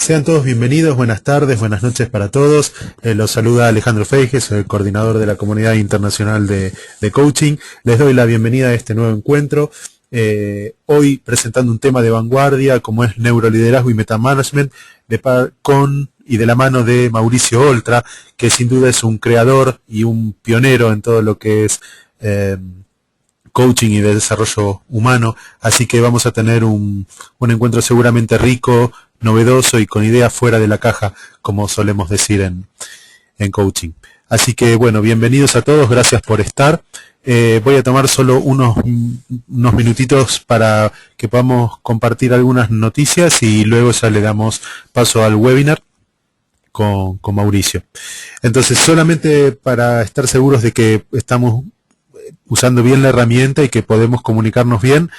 Sean todos bienvenidos, buenas tardes, buenas noches para todos. Los saluda Alejandro Feijes, soy el coordinador de la Comunidad Internacional de Coaching. Les doy la bienvenida a este nuevo encuentro. Hoy presentando un tema de vanguardia como es neuroliderazgo y metamanagement con y de la mano de Mauricio Oltra, que sin duda es un creador y un pionero en todo lo que es coaching y de desarrollo humano. Así que vamos a tener un encuentro seguramente rico, novedoso y con ideas fuera de la caja, como solemos decir en coaching. Así que bueno, bienvenidos a todos, gracias por estar. Voy a tomar solo unos minutitos para que podamos compartir algunas noticias y luego ya le damos paso al webinar con Mauricio. Entonces, solamente para estar seguros de que estamos usando bien la herramienta y que podemos comunicarnos bien,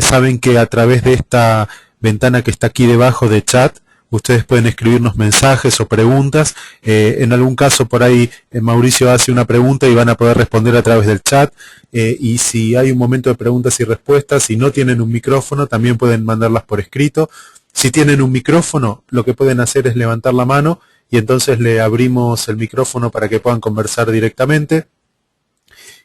saben que a través de esta ventana que está aquí debajo de chat, ustedes pueden escribirnos mensajes o preguntas. En algún caso por ahí Mauricio hace una pregunta y van a poder responder a través del chat. Y si hay un momento de preguntas y respuestas, si no tienen un micrófono, también pueden mandarlas por escrito. Si tienen un micrófono, lo que pueden hacer es levantar la mano y entonces le abrimos el micrófono para que puedan conversar directamente.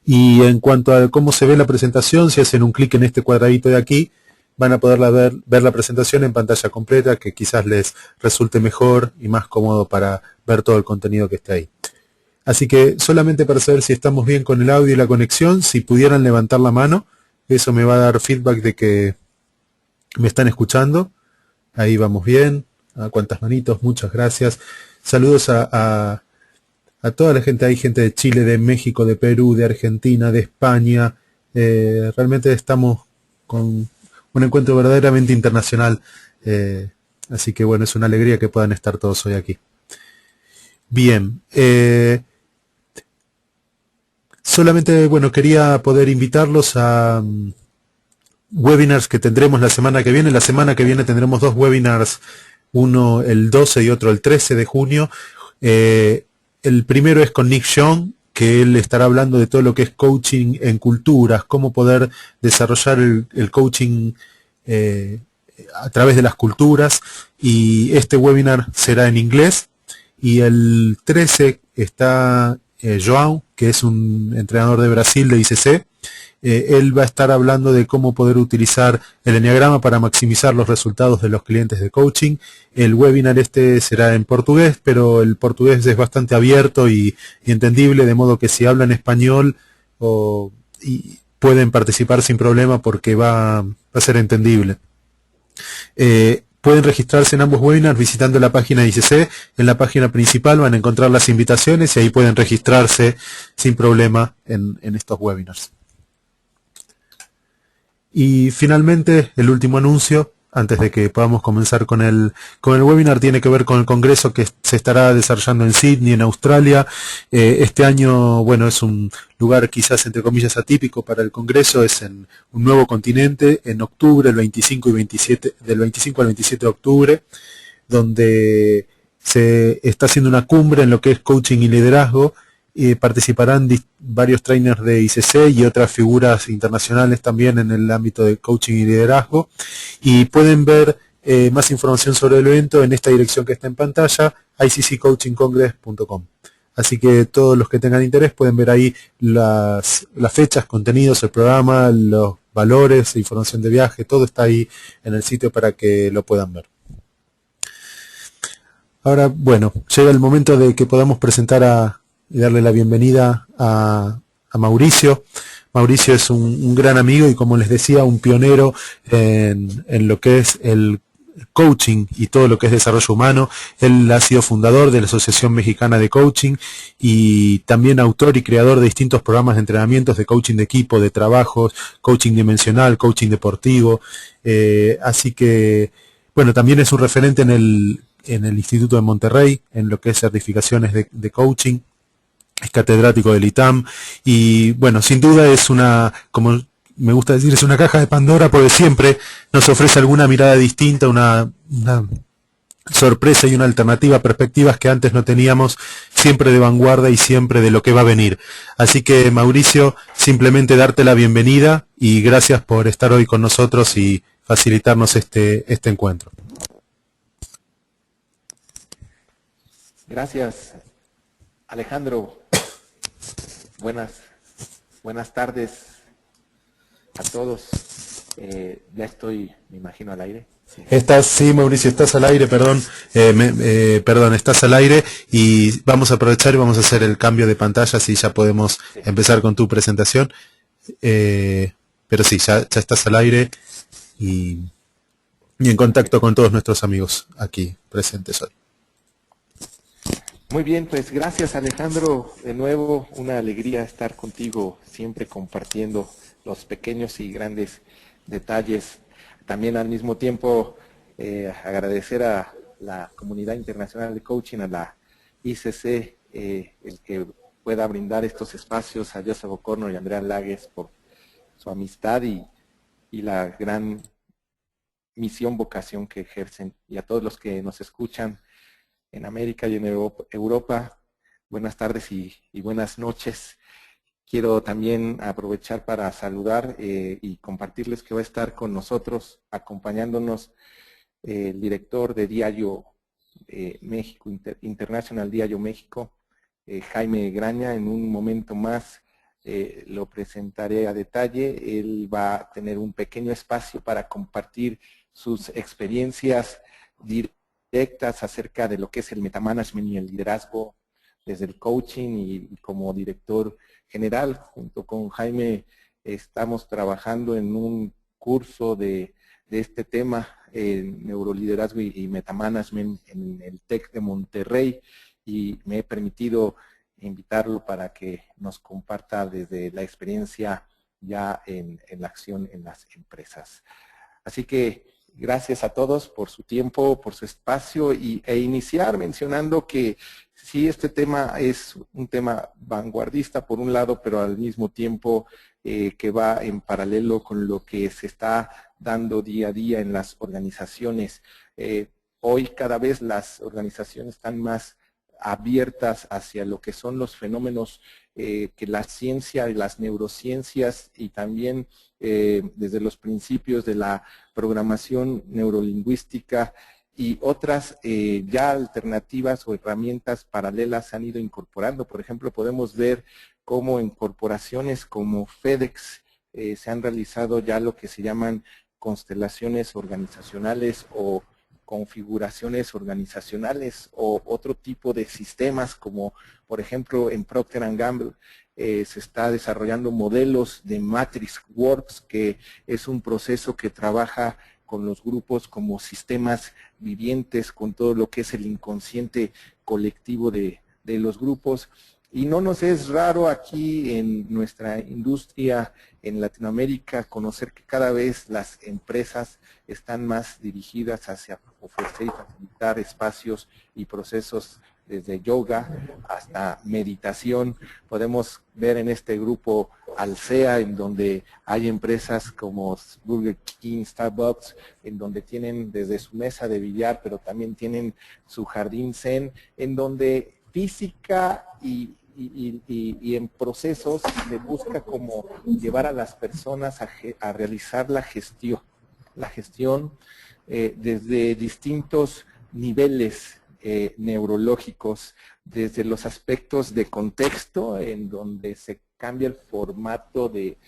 Y en cuanto a cómo se ve la presentación, si hacen un clic en este cuadradito de aquí, van a poder ver la presentación en pantalla completa, que quizás les resulte mejor y más cómodo para ver todo el contenido que está ahí. Así que solamente para saber si estamos bien con el audio y la conexión, si pudieran levantar la mano, eso me va a dar feedback de que me están escuchando. Ahí vamos bien. ¿A cuántas manitos? Muchas gracias. Saludos a toda la gente. Hay gente de Chile, de México, de Perú, de Argentina, de España. Realmente estamos con un encuentro verdaderamente internacional, así que bueno, es una alegría que puedan estar todos hoy aquí. Bien, solamente bueno, quería poder invitarlos a webinars que tendremos la semana que viene. La semana que viene tendremos dos webinars, uno el 12 y otro el 13 de junio. El primero es con Nick Young, que él estará hablando de todo lo que es coaching en culturas, cómo poder desarrollar el coaching a través de las culturas, y este webinar será en inglés. Y el 13 está João, que es un entrenador de Brasil de ICC. Él va a estar hablando de cómo poder utilizar el Enneagrama para maximizar los resultados de los clientes de coaching. El webinar este será en portugués, pero el portugués es bastante abierto y entendible, de modo que si hablan español pueden participar sin problema porque va a ser entendible. Pueden registrarse en ambos webinars visitando la página de ICC. En la página principal van a encontrar las invitaciones y ahí pueden registrarse sin problema en estos webinars. Y finalmente, el último anuncio, antes de que podamos comenzar con el webinar, tiene que ver con el congreso que se estará desarrollando en Sydney, en Australia. Este año, bueno, es un lugar quizás entre comillas atípico para el congreso, es en un nuevo continente, en octubre, del 25 al 27 de octubre, donde se está haciendo una cumbre en lo que es coaching y liderazgo. Participarán varios trainers de ICC y otras figuras internacionales también en el ámbito de coaching y liderazgo, y pueden ver más información sobre el evento en esta dirección que está en pantalla, icccoachingcongress.com. Así que todos los que tengan interés pueden ver ahí las fechas, contenidos, el programa, los valores, información de viaje, todo está ahí en el sitio para que lo puedan ver. Ahora, bueno, llega el momento de que podamos presentar y darle la bienvenida a Mauricio. Mauricio es un gran amigo y, como les decía, un pionero en lo que es el coaching y todo lo que es desarrollo humano. Él ha sido fundador de la Asociación Mexicana de Coaching y también autor y creador de distintos programas de entrenamientos de coaching de equipo, de trabajos, coaching dimensional, coaching deportivo. Así que, bueno, también es un referente en el Instituto de Monterrey, en lo que es certificaciones de coaching. Es catedrático del ITAM y bueno, sin duda es como me gusta decir, es una caja de Pandora, porque siempre nos ofrece alguna mirada distinta, una sorpresa y una alternativa, perspectivas que antes no teníamos, siempre de vanguardia y siempre de lo que va a venir. Así que, Mauricio, simplemente darte la bienvenida y gracias por estar hoy con nosotros y facilitarnos este encuentro. Gracias, Alejandro. Buenas tardes a todos. Ya estoy, me imagino, al aire. Sí. Sí, Mauricio, estás al aire, perdón, perdón, estás al aire y vamos a aprovechar y vamos a hacer el cambio de pantalla, así ya podemos empezar con tu presentación. Pero sí, ya estás al aire y en contacto con todos nuestros amigos aquí presentes hoy. Muy bien, pues gracias, Alejandro. De nuevo, una alegría estar contigo, siempre compartiendo los pequeños y grandes detalles. También al mismo tiempo agradecer a la comunidad internacional de coaching, a la ICC, el que pueda brindar estos espacios, a Joseph O'Connor y Andrea Lagues por su amistad y la gran misión, vocación que ejercen, y a todos los que nos escuchan en América y en Europa. Buenas tardes y buenas noches. Quiero también aprovechar para saludar y compartirles que va a estar con nosotros, acompañándonos, el director de Diario México, International Diario México, Jaime Graña. En un momento más lo presentaré a detalle. Él va a tener un pequeño espacio para compartir sus experiencias directas acerca de lo que es el metamanagement y el liderazgo desde el coaching, y como director general, junto con Jaime, estamos trabajando en un curso de este tema, neuroliderazgo y metamanagement, en el TEC de Monterrey, y me he permitido invitarlo para que nos comparta desde la experiencia ya en la acción en las empresas. Así que gracias a todos por su tiempo, por su espacio, e iniciar mencionando que sí, este tema es un tema vanguardista por un lado, pero al mismo tiempo que va en paralelo con lo que se está dando día a día en las organizaciones. Hoy cada vez las organizaciones están más abiertas hacia lo que son los fenómenos que la ciencia y las neurociencias, y también desde los principios de la programación neurolingüística y otras ya alternativas o herramientas paralelas se han ido incorporando. Por ejemplo, podemos ver cómo en corporaciones como FedEx se han realizado ya lo que se llaman constelaciones organizacionales o configuraciones organizacionales, o otro tipo de sistemas, como por ejemplo en Procter & Gamble se está desarrollando modelos de Matrix Works, que es un proceso que trabaja con los grupos como sistemas vivientes, con todo lo que es el inconsciente colectivo de los grupos. Y no nos es raro aquí en nuestra industria en Latinoamérica conocer que cada vez las empresas están más dirigidas hacia ofrecer y facilitar espacios y procesos desde yoga hasta meditación. Podemos ver en este grupo Alsea, en donde hay empresas como Burger King, Starbucks, en donde tienen desde su mesa de billar, pero también tienen su jardín zen, en donde física y en procesos se busca como llevar a las personas a realizar la gestión desde distintos niveles neurológicos, desde los aspectos de contexto, en donde se cambia el formato de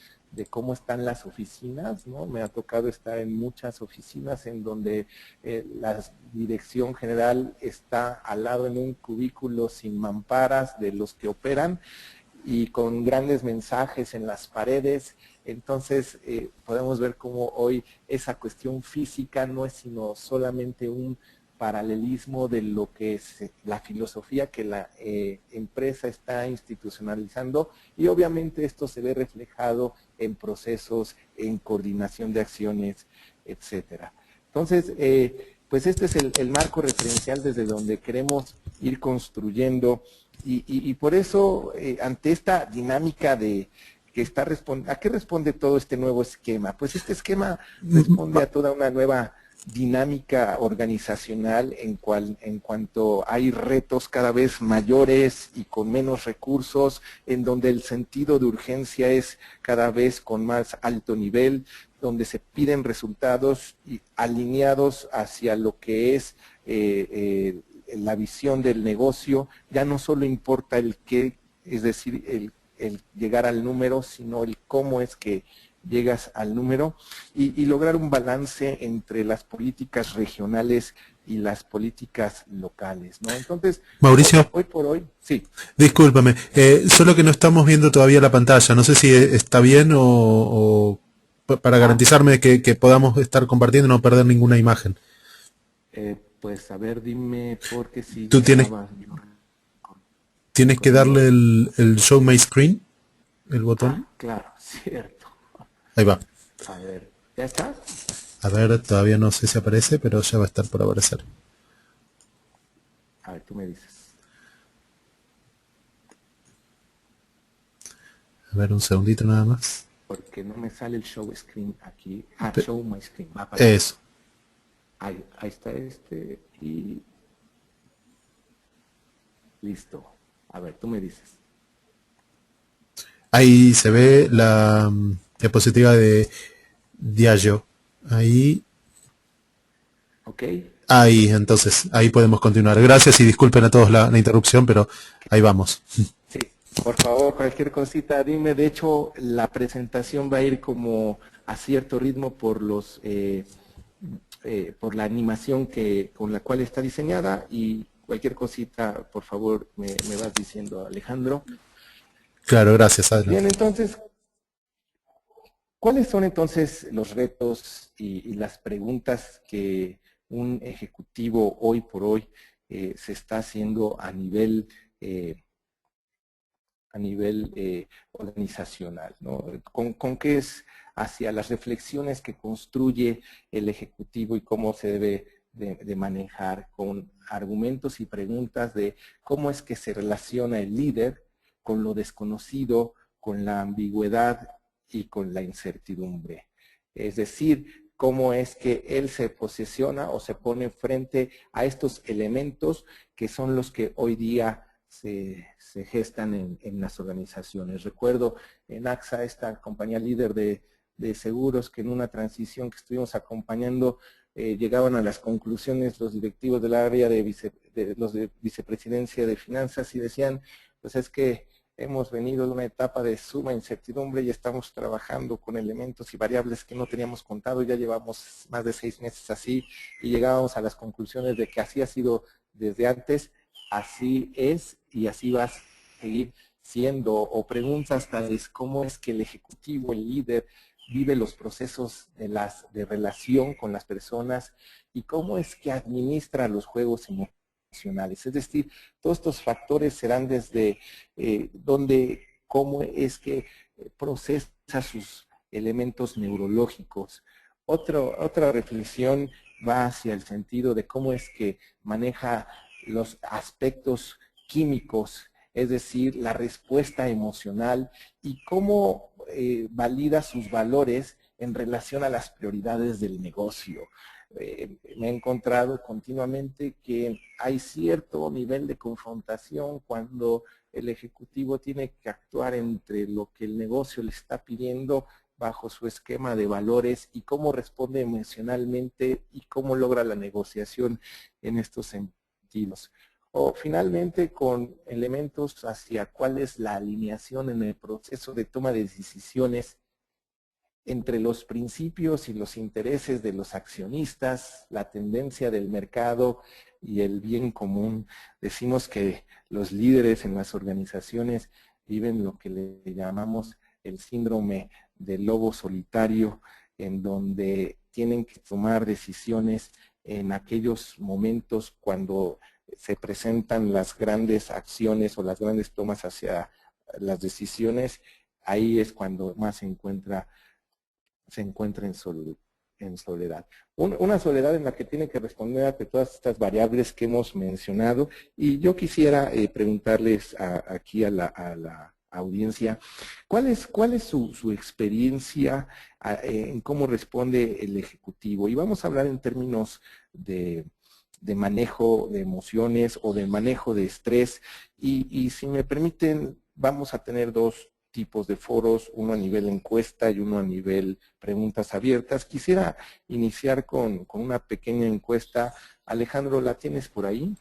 cómo están las oficinas, ¿no? Me ha tocado estar en muchas oficinas en donde la dirección general está al lado en un cubículo sin mamparas de los que operan y con grandes mensajes en las paredes. Entonces podemos ver cómo hoy esa cuestión física no es sino solamente un paralelismo de lo que es la filosofía que la empresa está institucionalizando, y obviamente esto se ve reflejado en procesos, en coordinación de acciones, etcétera. Entonces, pues este es el marco referencial desde donde queremos ir construyendo, y por eso ante esta dinámica de que está ¿a qué responde todo este nuevo esquema? Pues este esquema responde a toda una nueva dinámica organizacional en cuanto hay retos cada vez mayores y con menos recursos, en donde el sentido de urgencia es cada vez con más alto nivel, donde se piden resultados alineados hacia lo que es la visión del negocio, ya no solo importa el qué, es decir, el llegar al número, sino el cómo es que llegas al número y lograr un balance entre las políticas regionales y las políticas locales, ¿no? Entonces, Mauricio, hoy por hoy, sí. discúlpame, solo que no estamos viendo todavía la pantalla. No sé si está bien para Ah, garantizarme que podamos estar compartiendo y no perder ninguna imagen. pues a ver, dime, porque si Tú tienes, estaba yo tienes que darle recordando. el Show My Screen, el botón. Claro, cierto. Ahí va. A ver, ¿ya está? A ver, todavía no sé si aparece, pero ya va a estar por aparecer. A ver, tú me dices. A ver, un segundito nada más. Porque no me sale el show screen aquí. Pe- Show my screen. Va para allá. Eso. Ahí está y listo. A ver, tú me dices. Ahí se ve la diapositiva de Diageo. Ahí, ¿Ok? ahí, entonces, ahí podemos continuar. Gracias y disculpen a todos la interrupción, pero ahí vamos. Sí. Por favor, cualquier cosita, dime. De hecho, la presentación va a ir como a cierto ritmo por la animación con la cual está diseñada y cualquier cosita, por favor, me vas diciendo, Alejandro. Claro, gracias, Adela. Bien, entonces, ¿cuáles son entonces los retos y las preguntas que un ejecutivo hoy por hoy se está haciendo a nivel organizacional, ¿no? ¿Con qué es hacia las reflexiones que construye el ejecutivo y cómo se debe de manejar con argumentos y preguntas de cómo es que se relaciona el líder con lo desconocido, con la ambigüedad y con la incertidumbre? Es decir, cómo es que él se posiciona o se pone frente a estos elementos que son los que hoy día se gestan en las organizaciones. Recuerdo en AXA, esta compañía líder de seguros, que en una transición que estuvimos acompañando, llegaban a las conclusiones los directivos del área los de vicepresidencia de finanzas y decían, pues es que hemos venido de una etapa de suma incertidumbre y estamos trabajando con elementos y variables que no teníamos contado, ya llevamos más de 6 meses así y llegábamos a las conclusiones de que así ha sido desde antes, así es y así va a seguir siendo, o preguntas tales cómo es que el ejecutivo, el líder, vive los procesos de relación con las personas y cómo es que administra los juegos emocionales. Es decir, todos estos factores serán desde cómo es que procesa sus elementos neurológicos. Otra reflexión va hacia el sentido de cómo es que maneja los aspectos químicos, es decir, la respuesta emocional y cómo valida sus valores en relación a las prioridades del negocio. Me he encontrado continuamente que hay cierto nivel de confrontación cuando el ejecutivo tiene que actuar entre lo que el negocio le está pidiendo bajo su esquema de valores y cómo responde emocionalmente y cómo logra la negociación en estos sentidos. O finalmente con elementos hacia cuál es la alineación en el proceso de toma de decisiones entre los principios y los intereses de los accionistas, la tendencia del mercado y el bien común. Decimos que los líderes en las organizaciones viven lo que le llamamos el síndrome del lobo solitario, en donde tienen que tomar decisiones en aquellos momentos cuando se presentan las grandes acciones o las grandes tomas hacia las decisiones. Ahí es cuando más se encuentra en soledad. Una soledad en la que tiene que responder ante todas estas variables que hemos mencionado. Y yo quisiera preguntarles aquí a la audiencia, ¿cuál es su experiencia en cómo responde el ejecutivo? Y vamos a hablar en términos de manejo de emociones o de manejo de estrés. Y si me permiten, vamos a tener dos tipos de foros, uno a nivel encuesta y uno a nivel preguntas abiertas. Quisiera iniciar con una pequeña encuesta. Alejandro, ¿la tienes por ahí?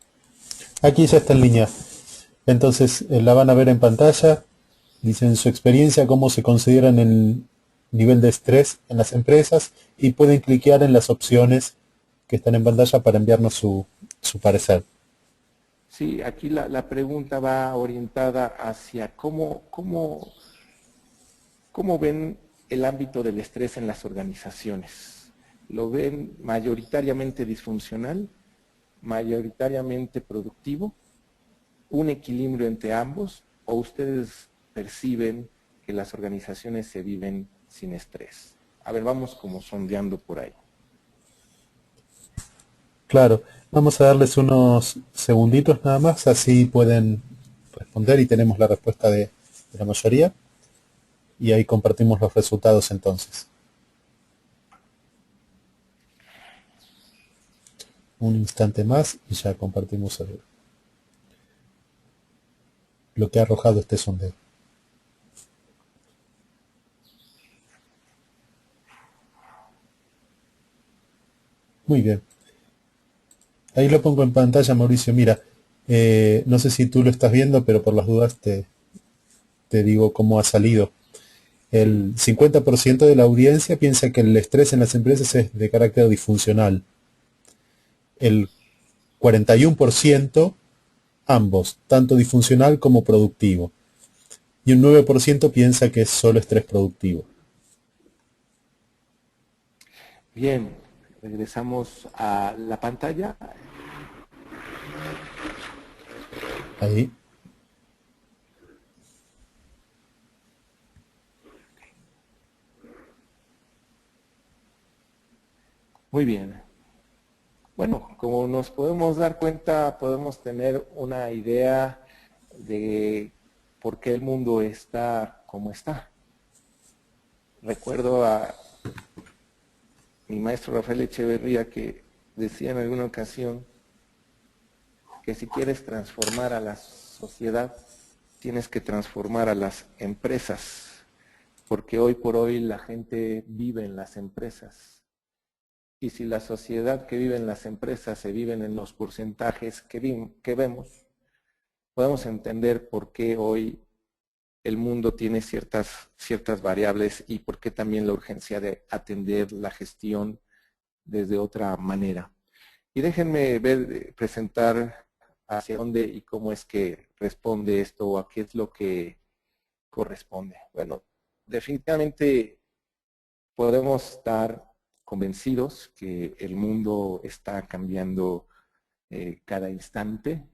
Aquí ya está en línea. Entonces la van a ver en pantalla. Dice en su experiencia cómo se consideran el nivel de estrés en las empresas y pueden cliquear en las opciones que están en pantalla para enviarnos su parecer. Sí, aquí la pregunta va orientada hacia cómo ven el ámbito del estrés en las organizaciones. ¿Lo ven mayoritariamente disfuncional, mayoritariamente productivo, un equilibrio entre ambos, o ustedes perciben que las organizaciones se viven sin estrés? A ver, vamos como sondeando por ahí. Claro, vamos a darles unos segunditos nada más, así pueden responder y tenemos la respuesta de la mayoría y ahí compartimos los resultados entonces. Un instante más y ya compartimos lo que ha arrojado este sondeo. Muy bien. Ahí lo pongo en pantalla, Mauricio. Mira, no sé si tú lo estás viendo, pero por las dudas te digo cómo ha salido. Sí, El 50% de la audiencia piensa que el estrés en las empresas es de carácter disfuncional. El 41% ambos, tanto disfuncional como productivo. Y un 9% piensa que es solo estrés productivo. bien, regresamos a la pantalla. Ahí. Muy bien. Bueno, como nos podemos dar cuenta, podemos tener una idea de por qué el mundo está como está. Recuerdo a mi maestro Rafael Echeverría que decía en alguna ocasión que si quieres transformar a la sociedad, tienes que transformar a las empresas, porque hoy por hoy la gente vive en las empresas. Y si la sociedad que vive en las empresas se viven en los porcentajes que vemos, podemos entender por qué hoy el mundo tiene ciertas variables y por qué también la urgencia de atender la gestión desde otra manera. Y déjenme presentar hacia dónde y cómo es que responde esto o a qué es lo que corresponde. Bueno, definitivamente podemos estar convencidos que el mundo está cambiando cada instante.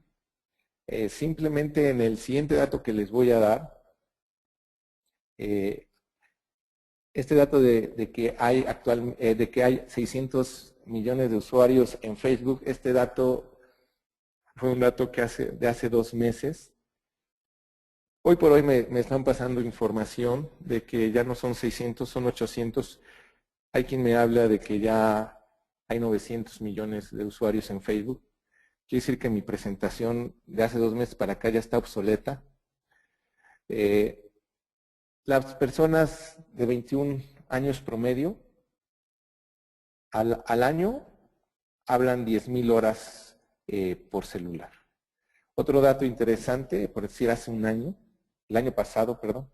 Simplemente en el siguiente dato que les voy a dar, eh, este dato de que hay 600 millones de usuarios en Facebook, este dato fue un dato que de hace 2 meses. Hoy por hoy me están pasando información de que ya no son 600, son 800. Hay quien me habla de que ya hay 900 millones de usuarios en Facebook. Quiere decir que mi presentación de hace 2 meses para acá ya está obsoleta. Las personas de 21 años promedio al año hablan 10,000 horas por celular. Otro dato interesante, por decir hace un año, el año pasado, perdón,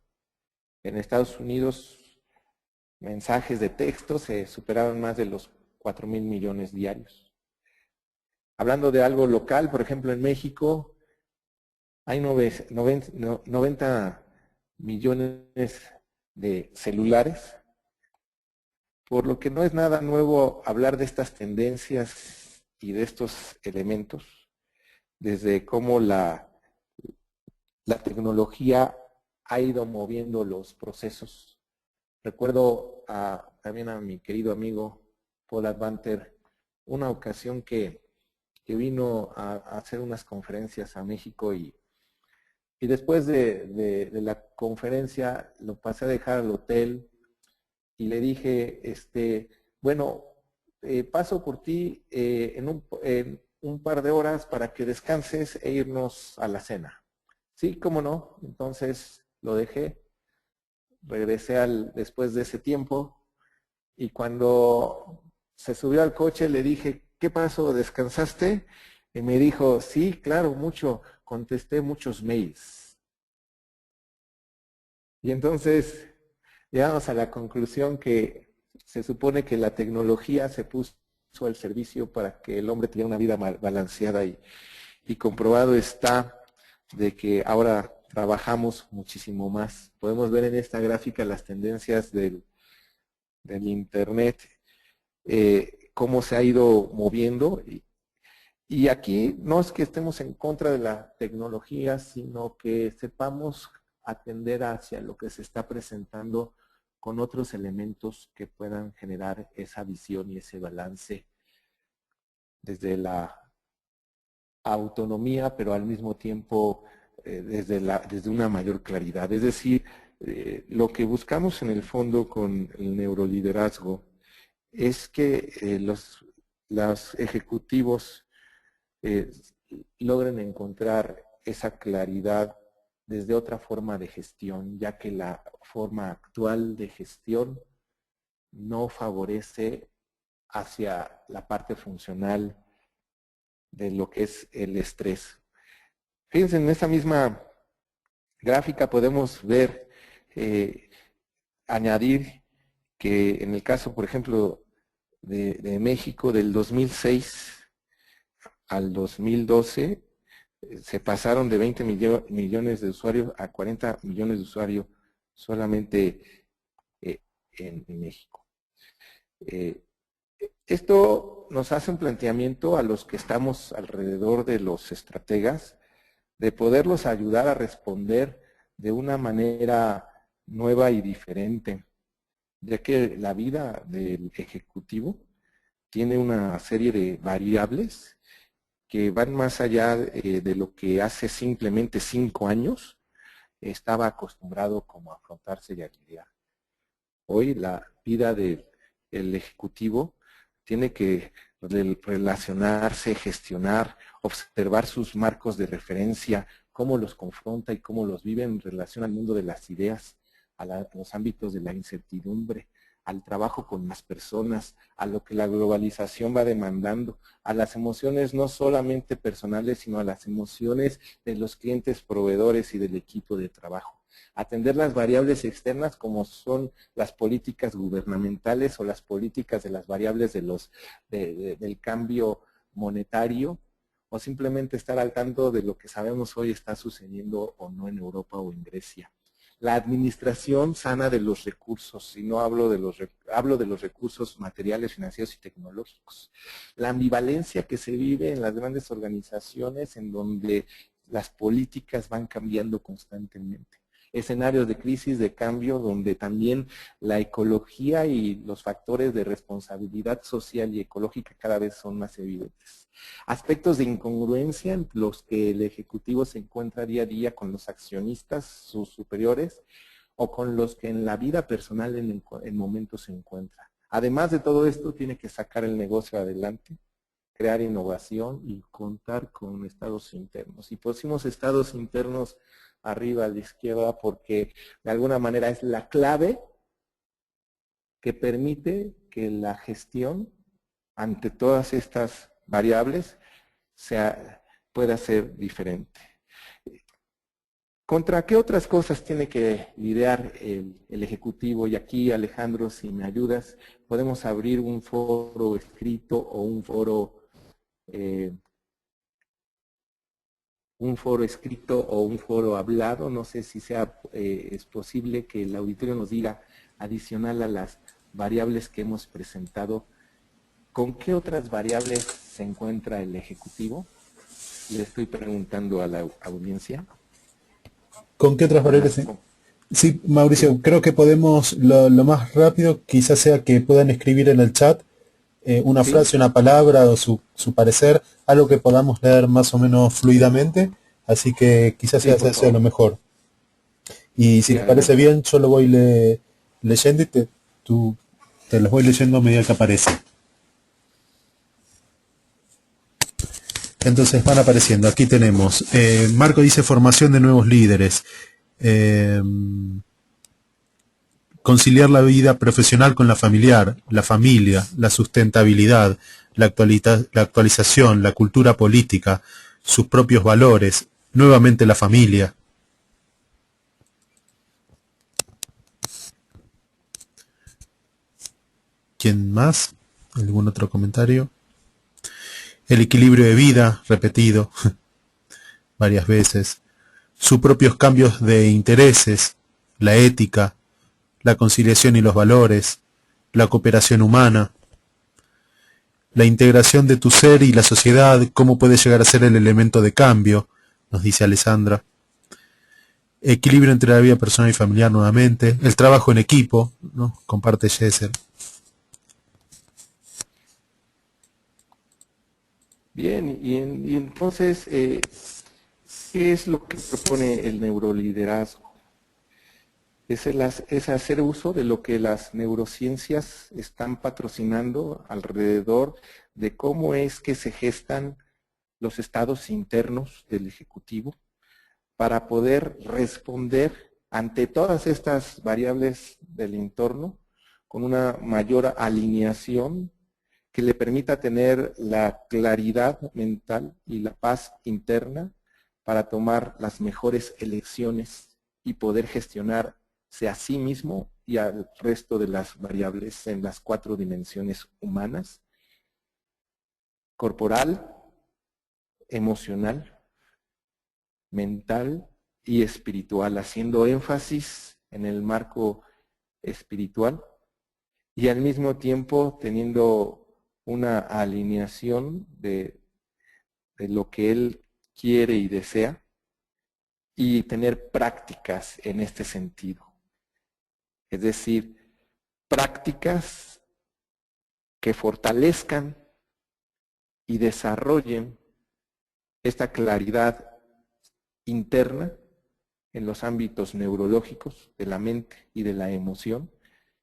en Estados Unidos mensajes de texto se superaron más de los 4,000 millones diarios. Hablando de algo local, por ejemplo en México hay 90 millones de celulares, por lo que no es nada nuevo hablar de estas tendencias y de estos elementos, desde cómo la tecnología ha ido moviendo los procesos. Recuerdo también a mi querido amigo Paul Advanter, una ocasión que vino a hacer unas conferencias a México y después de la conferencia lo pasé a dejar al hotel y le dije, bueno, paso por ti en un par de horas para que descanses e irnos a la cena. Sí, cómo no. Entonces lo dejé, regresé después de ese tiempo y cuando se subió al coche le dije, ¿qué pasó? ¿Descansaste? Y me dijo, sí, claro, contesté muchos mails. Y entonces llegamos a la conclusión que se supone que la tecnología se puso al servicio para que el hombre tuviera una vida balanceada y comprobado está de que ahora trabajamos muchísimo más. Podemos ver en esta gráfica las tendencias del Internet, cómo se ha ido moviendo. Y aquí no es que estemos en contra de la tecnología, sino que sepamos atender hacia lo que se está presentando con otros elementos que puedan generar esa visión y ese balance desde la autonomía, pero al mismo tiempo desde una mayor claridad. Es decir, lo que buscamos en el fondo con el neuroliderazgo es que los ejecutivos logren encontrar esa claridad desde otra forma de gestión, ya que la forma actual de gestión no favorece hacia la parte funcional de lo que es el estrés. Fíjense, en esta misma gráfica podemos ver, añadir que en el caso, por ejemplo, de México, del 2006 al 2012, se pasaron de 20 millones de usuarios a 40 millones de usuarios solamente en México. Esto nos hace un planteamiento a los que estamos alrededor de los estrategas, de poderlos ayudar a responder de una manera nueva y diferente, ya que la vida del ejecutivo tiene una serie de variables que van más allá de lo que hace simplemente 5 años estaba acostumbrado como a afrontarse y a lidiar. Hoy la vida del ejecutivo tiene que relacionarse, gestionar, observar sus marcos de referencia, cómo los confronta y cómo los vive en relación al mundo de las ideas, a los ámbitos de la incertidumbre, al trabajo con las personas, a lo que la globalización va demandando, a las emociones no solamente personales, sino a las emociones de los clientes proveedores y del equipo de trabajo. Atender las variables externas como son las políticas gubernamentales o las políticas de las variables del cambio monetario, o simplemente estar al tanto de lo que sabemos hoy está sucediendo o no en Europa o en Grecia. La administración sana de los recursos, y no hablo de los recursos materiales, financieros y tecnológicos. La ambivalencia que se vive en las grandes organizaciones en donde las políticas van cambiando constantemente. Escenarios de crisis, de cambio, donde también la ecología y los factores de responsabilidad social y ecológica cada vez son más evidentes. Aspectos de incongruencia en los que el ejecutivo se encuentra día a día con los accionistas, sus superiores, o con los que en la vida personal en momentos se encuentra. Además de todo esto, tiene que sacar el negocio adelante, crear innovación y contar con estados internos. Y pusimos estados internos arriba a la izquierda porque de alguna manera es la clave que permite que la gestión ante todas estas variables pueda ser diferente. ¿Contra qué otras cosas tiene que lidiar el ejecutivo? Y aquí, Alejandro, si me ayudas, podemos abrir un foro escrito o un foro escrito o un foro hablado. No sé si es posible que el auditorio nos diga, adicional a las variables que hemos presentado, ¿con qué otras variables se encuentra el ejecutivo? Le estoy preguntando a la audiencia. ¿Con qué otras variables? Sí, Mauricio, creo que podemos, lo más rápido quizás sea que puedan escribir en el chat una frase, una palabra o su parecer, algo que podamos leer más o menos fluidamente, así que quizás sea lo mejor. Y si te parece bien, yo lo voy leyendo y te los voy leyendo a medida que aparece. Entonces van apareciendo. Aquí tenemos, Marco dice formación de nuevos líderes. conciliar la vida profesional con la familiar, la familia, la sustentabilidad, la actualización, la cultura política, sus propios valores, nuevamente la familia. ¿Quién más? ¿Algún otro comentario? El equilibrio de vida, repetido varias veces. Sus propios cambios de intereses, la ética, la conciliación y los valores, la cooperación humana, la integración de tu ser y la sociedad, cómo puede llegar a ser el elemento de cambio, nos dice Alessandra. Equilibrio entre la vida personal y familiar nuevamente, el trabajo en equipo, ¿no? Comparte Jesser. Bien, y entonces, ¿qué es lo que propone el neuroliderazgo? Es hacer uso de lo que las neurociencias están patrocinando alrededor de cómo es que se gestan los estados internos del Ejecutivo para poder responder ante todas estas variables del entorno con una mayor alineación que le permita tener la claridad mental y la paz interna para tomar las mejores elecciones y poder gestionarse a sí mismo y al resto de las variables en las 4 dimensiones humanas: corporal, emocional, mental y espiritual, haciendo énfasis en el marco espiritual y al mismo tiempo teniendo una alineación de lo que él quiere y desea, y tener prácticas en este sentido. Es decir, prácticas que fortalezcan y desarrollen esta claridad interna en los ámbitos neurológicos de la mente y de la emoción,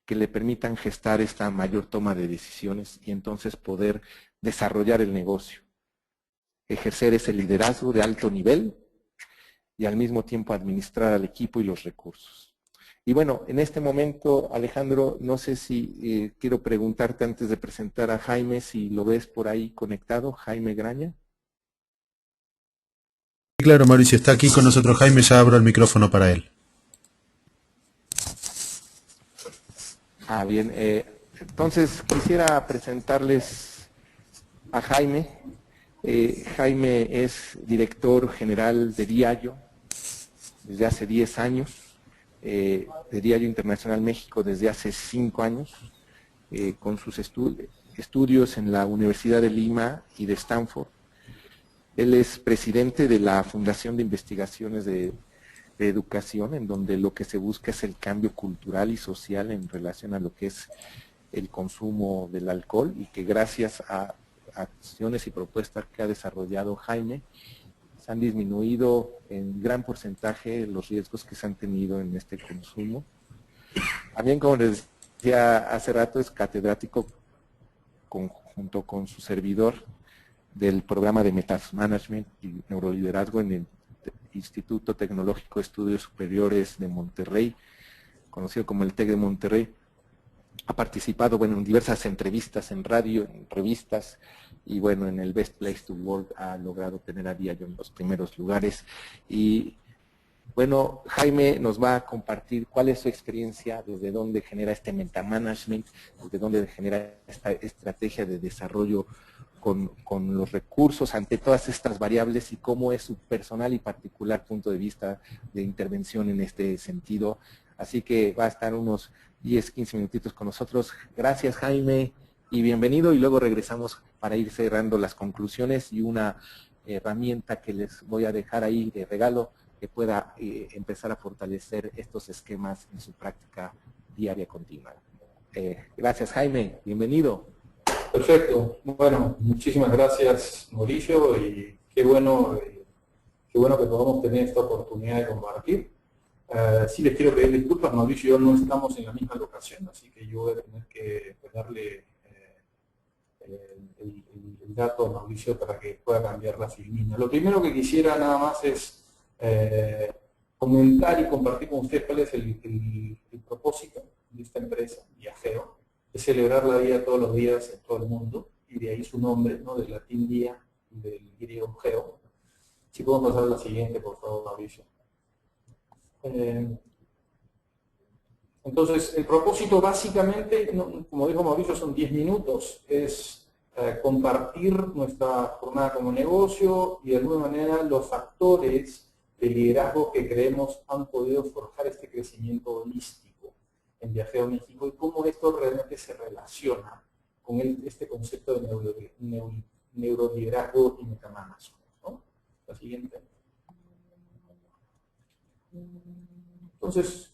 que le permitan gestar esta mayor toma de decisiones y entonces poder desarrollar el negocio, ejercer ese liderazgo de alto nivel y al mismo tiempo administrar al equipo y los recursos. Y bueno, en este momento, Alejandro, no sé si quiero preguntarte antes de presentar a Jaime, si lo ves por ahí conectado, Jaime Graña. Claro, Mauricio, está aquí con nosotros Jaime, ya abro el micrófono para él. Bien, entonces quisiera presentarles a Jaime. Jaime es director general de Diallo desde hace 10 años, de Diallo Internacional México desde hace 5 años, con sus estudios en la Universidad de Lima y de Stanford. Él es presidente de la Fundación de Investigaciones de Educación, en donde lo que se busca es el cambio cultural y social en relación a lo que es el consumo del alcohol, y que gracias a acciones y propuestas que ha desarrollado Jaime, se han disminuido en gran porcentaje los riesgos que se han tenido en este consumo. También, como les decía hace rato, es catedrático junto con su servidor del programa de Metamanagement y Neuroliderazgo en el Instituto Tecnológico de Estudios Superiores de Monterrey, conocido como el TEC de Monterrey. Ha participado en diversas entrevistas en radio, en revistas, y bueno, en el Best Place to Work ha logrado tener a Diallo en los primeros lugares. Y bueno, Jaime nos va a compartir cuál es su experiencia, desde dónde genera este metamanagement, desde dónde genera esta estrategia de desarrollo con los recursos ante todas estas variables, y cómo es su personal y particular punto de vista de intervención en este sentido. Así que va a estar unos 10, 15 minutitos con nosotros. Gracias, Jaime, y bienvenido, y luego regresamos para ir cerrando las conclusiones y una herramienta que les voy a dejar ahí de regalo que pueda empezar a fortalecer estos esquemas en su práctica diaria continua. Gracias, Jaime, bienvenido. Perfecto. Bueno, muchísimas gracias, Mauricio, y qué bueno que podamos tener esta oportunidad de compartir. Sí les quiero pedir disculpas, Mauricio y yo no estamos en la misma locación, así que yo voy a tener que darle el dato a Mauricio para que pueda cambiar la filmina. Lo primero que quisiera nada más es comentar y compartir con ustedes cuál es el propósito es celebrar la vida todos los días en todo el mundo, y de ahí su nombre, ¿no? Del latín día, del griego geo. Si podemos pasar a la siguiente, por favor, Mauricio. Entonces, el propósito básicamente, como dijo Mauricio, son 10 minutos, es compartir nuestra jornada como negocio y de alguna manera los factores de liderazgo que creemos han podido forjar este crecimiento holístico en Viajeo México y cómo esto realmente se relaciona con este concepto de neuroliderazgo y metamanagement, ¿no? La siguiente. Entonces,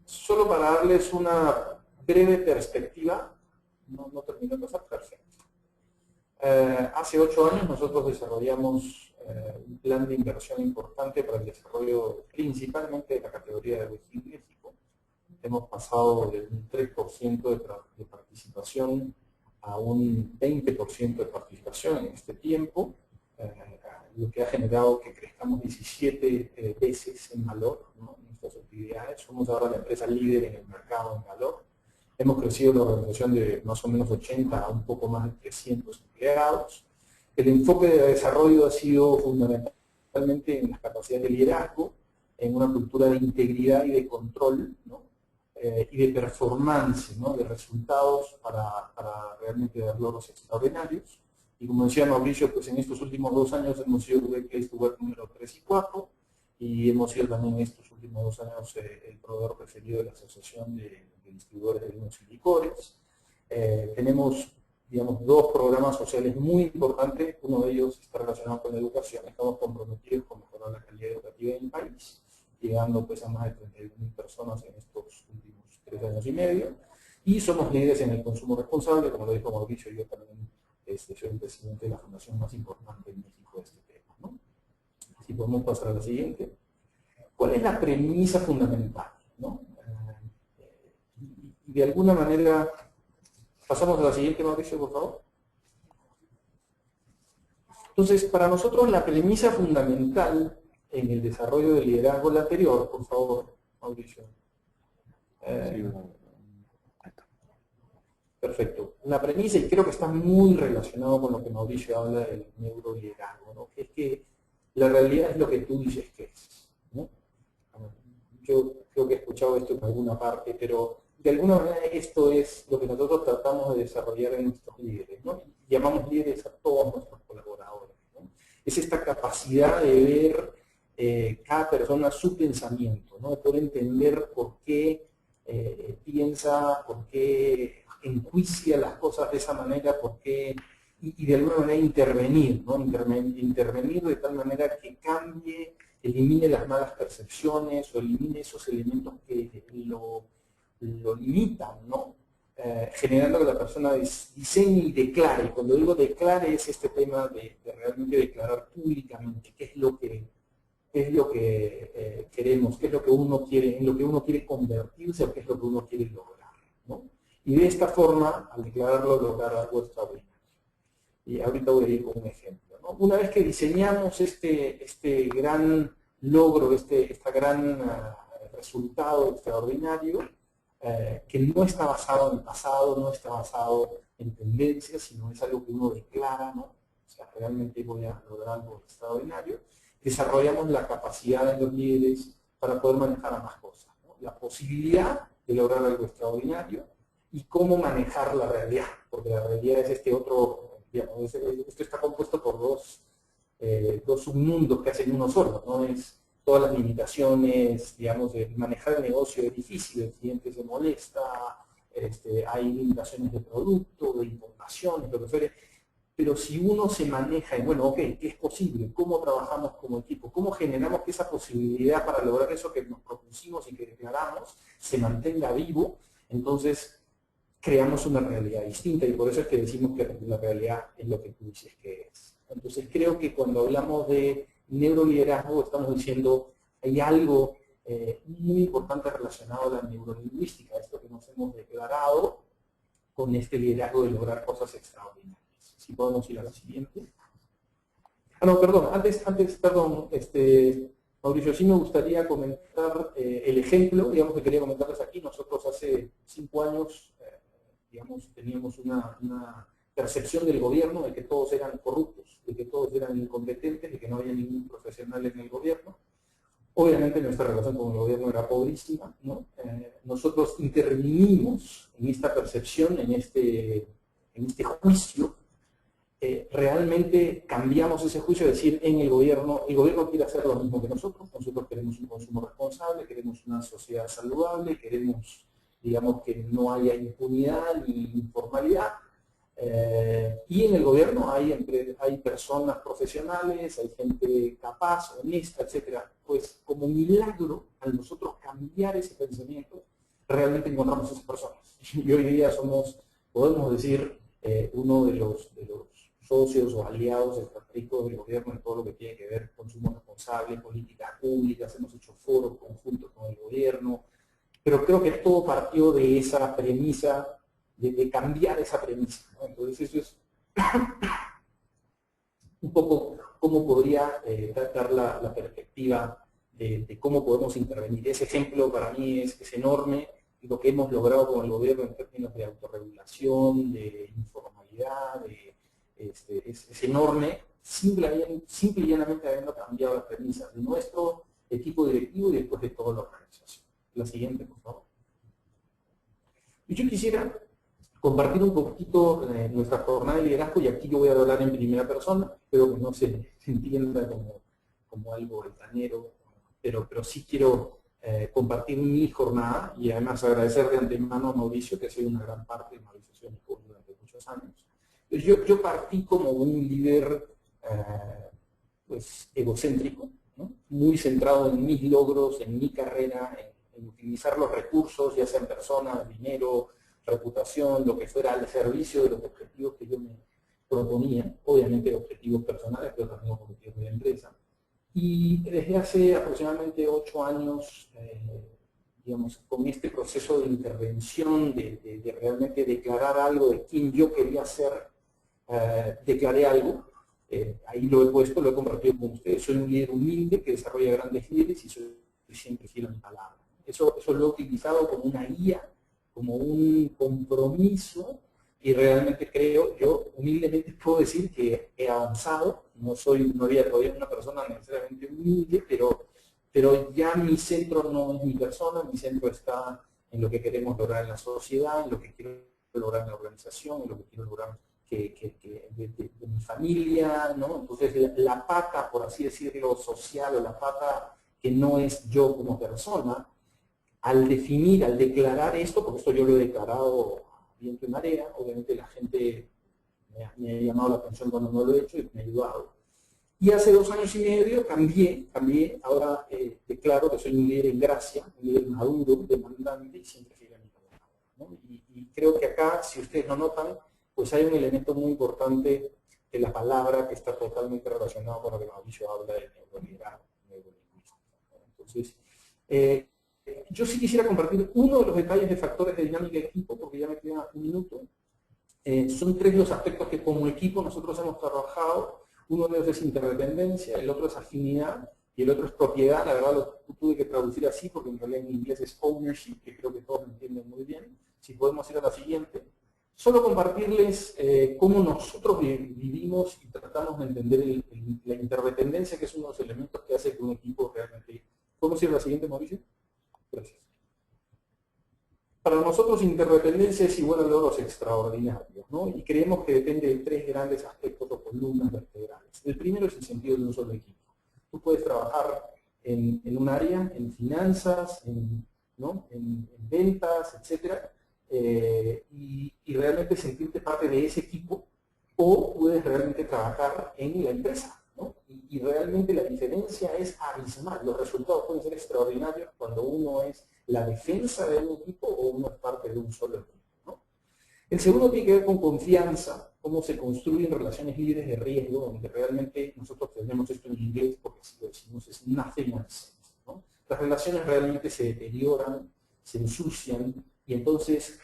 solo para darles una breve perspectiva, no termino de pasar, perfecto. Hace 8 años nosotros desarrollamos un plan de inversión importante para el desarrollo principalmente de la categoría de Wiki México. Hemos pasado de un 3% de participación a un 20% de participación en este tiempo, lo que ha generado que crezcamos 17 veces en valor, ¿no? En nuestras actividades. Somos ahora la empresa líder en el mercado en valor. Hemos crecido la organización de más o menos 80 a un poco más de 300 empleados. El enfoque de desarrollo ha sido fundamentalmente en las capacidades de liderazgo, en una cultura de integridad y de control, ¿no? Y de performance, ¿no? De resultados para realmente dar logros extraordinarios. Y como decía Mauricio, pues en estos últimos 2 años hemos sido Great Place to Work número 3 y 4, y hemos sido también en estos últimos 2 años el proveedor preferido de la Asociación de Distribuidores de Vinos y Licores. Tenemos, digamos, 2 programas sociales muy importantes. Uno de ellos está relacionado con la educación. Estamos comprometidos con mejorar la calidad educativa en el país, llegando pues a más de 31.000 personas en estos últimos 3 años y medio. Y somos líderes en el consumo responsable, como lo dijo Mauricio, yo también soy el presidente de la fundación más importante en México de este tema, ¿no? Si podemos pasar a la siguiente. ¿Cuál es la premisa fundamental, ¿no? De alguna manera, pasamos a la siguiente, Mauricio, por favor. Entonces, para nosotros la premisa fundamental en el desarrollo del liderazgo, la anterior, por favor, Mauricio. Perfecto. La premisa, y creo que está muy relacionado con lo que Mauricio habla del neuroliderazgo, ¿no? Es que la realidad es lo que tú dices que es, ¿no? Yo creo que he escuchado esto en alguna parte, pero de alguna manera esto es lo que nosotros tratamos de desarrollar en nuestros líderes, ¿no? Llamamos líderes a todos nuestros colaboradores, ¿no? Es esta capacidad de ver cada persona su pensamiento, ¿no? De poder entender por qué piensa, por qué enjuicia las cosas de esa manera, por qué, y de alguna manera intervenir, ¿no? Intervenir de tal manera que cambie, elimine las malas percepciones o elimine esos elementos que lo limitan, ¿no? Generando que la persona diseñe y declare. Y cuando digo declare es este tema de realmente declarar públicamente qué es lo que queremos, qué es lo que uno quiere, en lo que uno quiere convertirse o qué es lo que uno quiere lograr, ¿no? Y de esta forma, al declararlo, lograr algo extraordinario. Y ahorita voy a ir con un ejemplo, ¿no? Una vez que diseñamos este gran logro, este gran resultado extraordinario, que no está basado en el pasado, no está basado en tendencias, sino es algo que uno declara, ¿no? O sea, realmente voy a lograr algo extraordinario. Desarrollamos la capacidad de los líderes para poder manejar a más cosas, ¿no? La posibilidad de lograr algo extraordinario y cómo manejar la realidad, porque la realidad es este otro, digamos, esto está compuesto por dos submundos que hacen uno solo, ¿no? Es todas las limitaciones, digamos, de manejar el negocio es difícil, el cliente se molesta, hay limitaciones de producto, de importaciones, lo que fuere. Pero si uno se maneja en, bueno, ok, ¿qué es posible? ¿Cómo trabajamos como equipo? ¿Cómo generamos que esa posibilidad para lograr eso que nos propusimos y que declaramos se mantenga vivo? Entonces, creamos una realidad distinta y por eso es que decimos que la realidad es lo que tú dices que es. Entonces, creo que cuando hablamos de neuroliderazgo estamos diciendo hay algo muy importante relacionado a la neurolingüística, esto que nos hemos declarado con este liderazgo de lograr cosas extraordinarias. Si podemos ir a la siguiente. Ah, no, perdón, antes, perdón, Mauricio, sí me gustaría comentar el ejemplo, digamos que quería comentarles aquí. Nosotros hace 5 años Teníamos una percepción del gobierno de que todos eran corruptos, de que todos eran incompetentes, de que no había ningún profesional en el gobierno. Obviamente nuestra relación con el gobierno era pobrísima, ¿no? Nosotros intervinimos en esta percepción, en este juicio. Realmente cambiamos ese juicio, es decir, el gobierno quiere hacer lo mismo que nosotros queremos un consumo responsable, queremos una sociedad saludable, queremos, digamos, que no haya impunidad ni informalidad, y en el gobierno hay personas profesionales, hay gente capaz, honesta, etcétera. Pues como milagro, al nosotros cambiar ese pensamiento, realmente encontramos esas personas. Y hoy día podemos decir, uno de los socios o aliados estratégicos del gobierno en todo lo que tiene que ver con consumo responsable, políticas públicas, hemos hecho foros conjuntos con el gobierno, pero creo que todo partió de esa premisa, de cambiar esa premisa, ¿no? Entonces eso es un poco cómo podría dar la perspectiva de cómo podemos intervenir. Ese ejemplo para mí es enorme, y lo que hemos logrado con el gobierno en términos de autorregulación, de informalidad, es enorme, simple y llanamente habiendo cambiado las premisas de nuestro equipo directivo y después de toda la organización. La siguiente, por favor. Y yo quisiera compartir un poquito nuestra jornada de liderazgo, y aquí yo voy a hablar en primera persona, espero que no se entienda como algo altanero, pero sí quiero compartir mi jornada, y además agradecer de antemano a Mauricio, que ha sido una gran parte de Mauricio durante muchos años. Yo partí como un líder pues egocéntrico, ¿no? Muy centrado en mis logros, en mi carrera, en utilizar los recursos, ya sean personas, dinero, reputación, lo que fuera, al servicio de los objetivos que yo me proponía, obviamente objetivos personales, pero también objetivos de la empresa. Y desde hace aproximadamente 8 años, digamos, con este proceso de intervención, de realmente declarar algo de quién yo quería ser, declaré algo, ahí lo he puesto, lo he compartido con ustedes. Soy un líder humilde que desarrolla grandes líderes y soy siempre fiel a mi palabra. Eso lo he utilizado como una guía, como un compromiso, y realmente creo, yo humildemente puedo decir que he avanzado. No había todavía una persona necesariamente humilde, pero ya mi centro no es mi persona, mi centro está en lo que queremos lograr en la sociedad, en lo que quiero lograr en la organización, en lo que quiero lograr de mi familia, ¿no? Entonces la pata, por así decirlo, social, o la pata que no es yo como persona, al definir, al declarar esto, porque esto yo lo he declarado viento y marea, obviamente la gente me ha llamado la atención cuando no lo he hecho y me ha ayudado. Y hace 2 años y medio cambié, ahora declaro que soy un líder en gracia, un líder maduro, demandante y siempre fiel a mi palabra, ¿no? Y creo que acá, si ustedes lo notan, pues hay un elemento muy importante de la palabra que está totalmente relacionado con lo que Mauricio habla de neuroliderazgo. Entonces, yo sí quisiera compartir uno de los detalles de factores de dinámica de equipo, porque ya me queda un minuto. Son 3 los aspectos que como equipo nosotros hemos trabajado. Uno de ellos es interdependencia, el otro es afinidad y el otro es propiedad. La verdad lo tuve que traducir así porque en realidad en inglés es ownership, que creo que todos lo entienden muy bien. Si podemos ir a la siguiente. Solo compartirles cómo nosotros vivimos y tratamos de entender la interdependencia, que es uno de los elementos que hace que un equipo realmente... ¿Podemos ir a la siguiente, Mauricio? Gracias. Para nosotros interdependencia es igual a logros extraordinarios, ¿no? Y creemos que depende de 3 grandes aspectos o columnas vertebrales. El primero es el sentido de un solo equipo. Tú puedes trabajar en un área, en finanzas, ¿no? en ventas, etcétera, y realmente sentirte parte de ese equipo, o puedes realmente trabajar en la empresa, ¿no? Y realmente la diferencia es abismal. Los resultados pueden ser extraordinarios cuando uno es la defensa de un equipo o uno es parte de un solo equipo, ¿no? El segundo tiene que ver con confianza, cómo se construyen relaciones libres de riesgo, donde realmente nosotros tenemos esto en inglés porque si lo decimos es nothing else, ¿no? Las relaciones realmente se deterioran, se ensucian, y entonces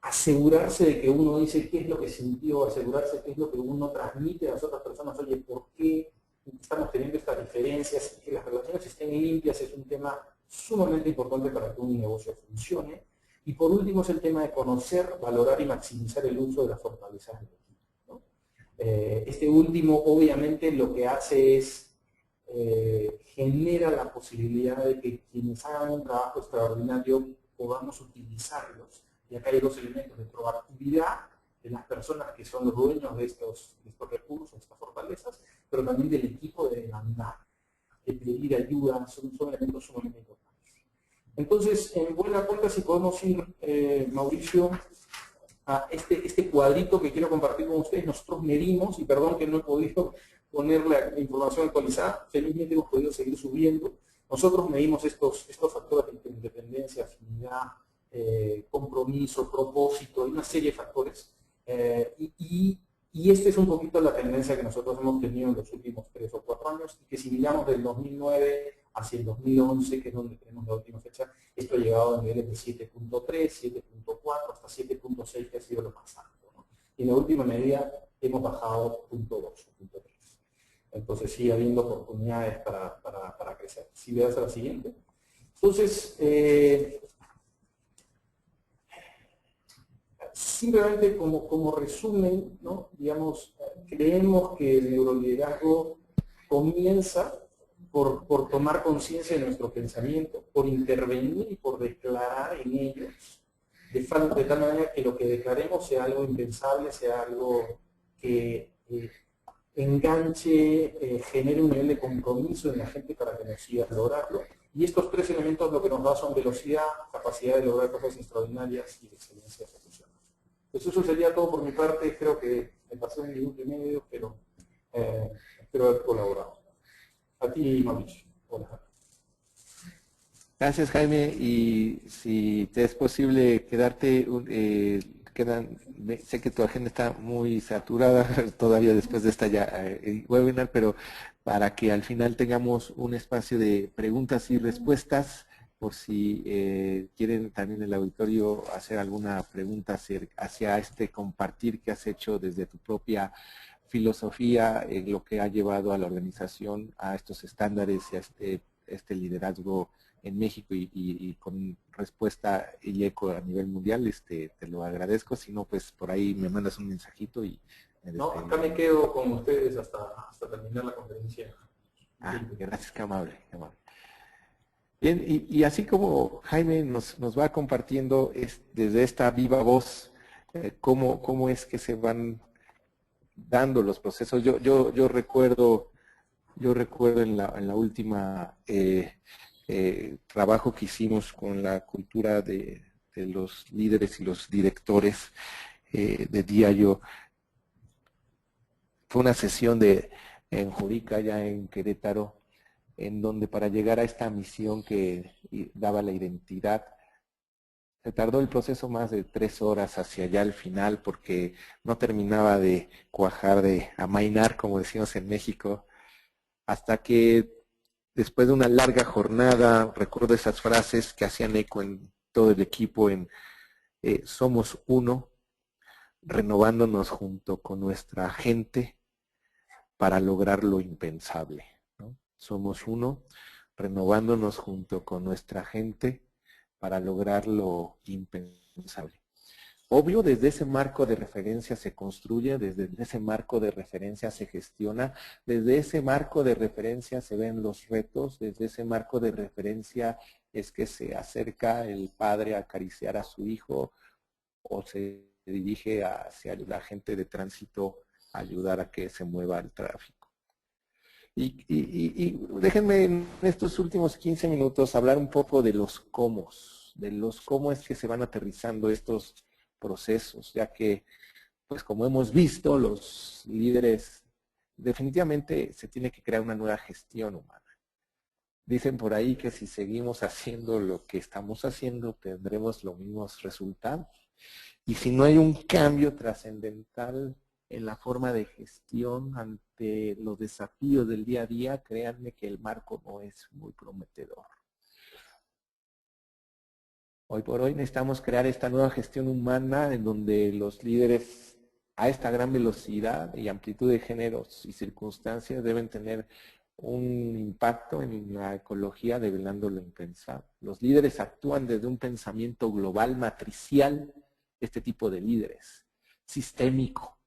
asegurarse de que uno dice qué es lo que sintió, asegurarse qué es lo que uno transmite a las otras personas. Oye, ¿por qué estamos teniendo estas diferencias? Que las relaciones estén limpias es un tema sumamente importante para que un negocio funcione. Y por último es el tema de conocer, valorar y maximizar el uso de las fortalezas del equipo, ¿no? Este último obviamente lo que hace es genera la posibilidad de que quienes hagan un trabajo extraordinario podamos utilizarlos. Y acá hay dos elementos de proactividad de las personas que son los dueños de estos recursos, de estas fortalezas, pero también del equipo de demandar, de pedir ayuda, son elementos sumamente importantes. Entonces, en buena cuenta, si podemos ir, Mauricio, a este cuadrito que quiero compartir con ustedes, nosotros medimos, y perdón que no he podido poner la información actualizada, felizmente hemos podido seguir subiendo. Nosotros medimos estos factores de independencia, afinidad, compromiso, propósito, y una serie de factores. Y esta es un poquito la tendencia que nosotros hemos tenido en los últimos 3 o 4 años, y que si miramos del 2009 hacia el 2011, que es donde tenemos la última fecha, esto ha llegado a niveles de 7.3, 7.4, hasta 7.6, que ha sido lo más alto, ¿no? Y en la última medida hemos bajado 0.2 o 0.3. Entonces sigue habiendo oportunidades para crecer. Si veas a la siguiente. Entonces, simplemente como resumen, ¿no? Digamos, creemos que el neuroliderazgo comienza por tomar conciencia de nuestro pensamiento, por intervenir y por declarar en ellos, de tal manera que lo que declaremos sea algo impensable, sea algo que enganche, genere un nivel de compromiso en la gente para que nos siga lograrlo. Y estos 3 elementos lo que nos da son velocidad, capacidad de lograr cosas extraordinarias y de excelencia ejecucional. Pues eso sería todo por mi parte. Creo que me pasé 1 minuto y medio, pero espero haber colaborado. A ti, Mauricio. Hola. Gracias, Jaime, y si te es posible quedarte, sé que tu agenda está muy saturada todavía después de esta webinar, pero para que al final tengamos un espacio de preguntas y respuestas, por si quieren también el auditorio hacer alguna pregunta hacia este compartir que has hecho desde tu propia filosofía, en lo que ha llevado a la organización a estos estándares y a este liderazgo en México y con respuesta y eco a nivel mundial, te lo agradezco. Si no, pues por ahí me mandas un mensajito y me despido. No, acá me quedo con ustedes hasta terminar la conferencia. Gracias, qué amable, qué amable. Bien, y así como Jaime nos va compartiendo desde esta viva voz cómo es que se van dando los procesos. Yo recuerdo en la última trabajo que hicimos con la cultura de los líderes y los directores de Diallo. Fue una sesión en Jurica, ya en Querétaro, en donde para llegar a esta misión que daba la identidad, se tardó el proceso más de 3 horas hacia allá al final, porque no terminaba de cuajar, de amainar, como decimos en México, hasta que después de una larga jornada, recuerdo esas frases que hacían eco en todo el equipo, somos uno, renovándonos junto con nuestra gente para lograr lo impensable, ¿no? Somos uno, renovándonos junto con nuestra gente para lograr lo impensable. Obvio, desde ese marco de referencia se construye, desde ese marco de referencia se gestiona, desde ese marco de referencia se ven los retos, desde ese marco de referencia es que se acerca el padre a acariciar a su hijo o se dirige hacia la gente de tránsito a ayudar a que se mueva el tráfico. Y déjenme en estos últimos 15 minutos hablar un poco de los cómo es que se van aterrizando estos procesos, ya que, pues como hemos visto, los líderes, definitivamente se tiene que crear una nueva gestión humana. Dicen por ahí que si seguimos haciendo lo que estamos haciendo, tendremos los mismos resultados. Y si no hay un cambio trascendental en la forma de gestión ante los desafíos del día a día, créanme que el marco no es muy prometedor. Hoy por hoy necesitamos crear esta nueva gestión humana en donde los líderes a esta gran velocidad y amplitud de géneros y circunstancias deben tener un impacto en la ecología develando lo impensable. Los líderes actúan desde un pensamiento global, matricial, este tipo de líderes, sistémico,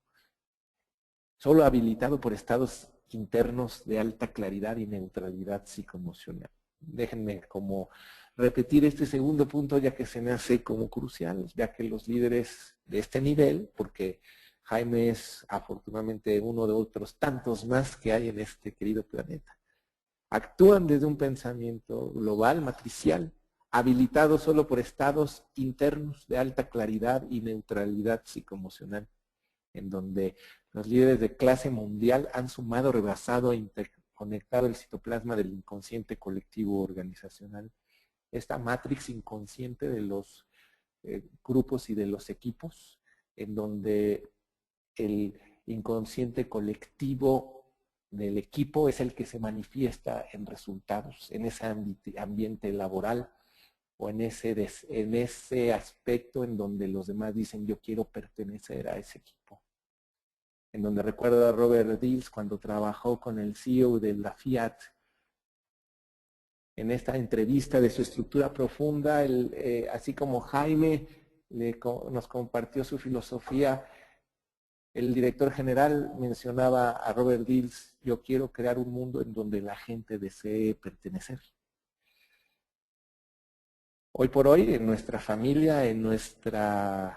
solo habilitado por estados internos de alta claridad y neutralidad psicoemocional. Déjenme como repetir este segundo punto, ya que se me hace como crucial, ya que los líderes de este nivel, porque Jaime es afortunadamente uno de otros tantos más que hay en este querido planeta, actúan desde un pensamiento global, matricial, habilitado solo por estados internos de alta claridad y neutralidad psicoemocional, en donde los líderes de clase mundial han sumado, rebasado e interconectado el citoplasma del inconsciente colectivo organizacional. Esta matrix inconsciente de los grupos y de los equipos, en donde el inconsciente colectivo del equipo es el que se manifiesta en resultados, en ese ambiente laboral o en ese aspecto en donde los demás dicen yo quiero pertenecer a ese equipo. En donde recuerdo a Robert Dills cuando trabajó con el CEO de la Fiat, en esta entrevista de su estructura profunda, así como Jaime nos compartió su filosofía, el director general mencionaba a Robert Dills, yo quiero crear un mundo en donde la gente desee pertenecer. Hoy por hoy, en nuestra familia, en nuestro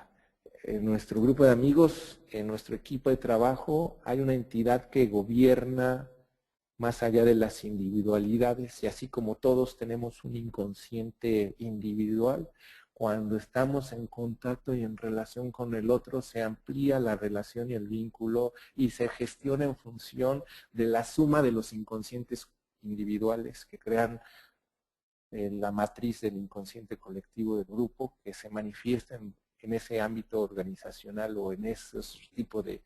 grupo de amigos, en nuestro equipo de trabajo, hay una entidad que gobierna más allá de las individualidades, y así como todos tenemos un inconsciente individual, cuando estamos en contacto y en relación con el otro, se amplía la relación y el vínculo y se gestiona en función de la suma de los inconscientes individuales que crean la matriz del inconsciente colectivo del grupo, que se manifiesta en ese ámbito organizacional o en esos tipos de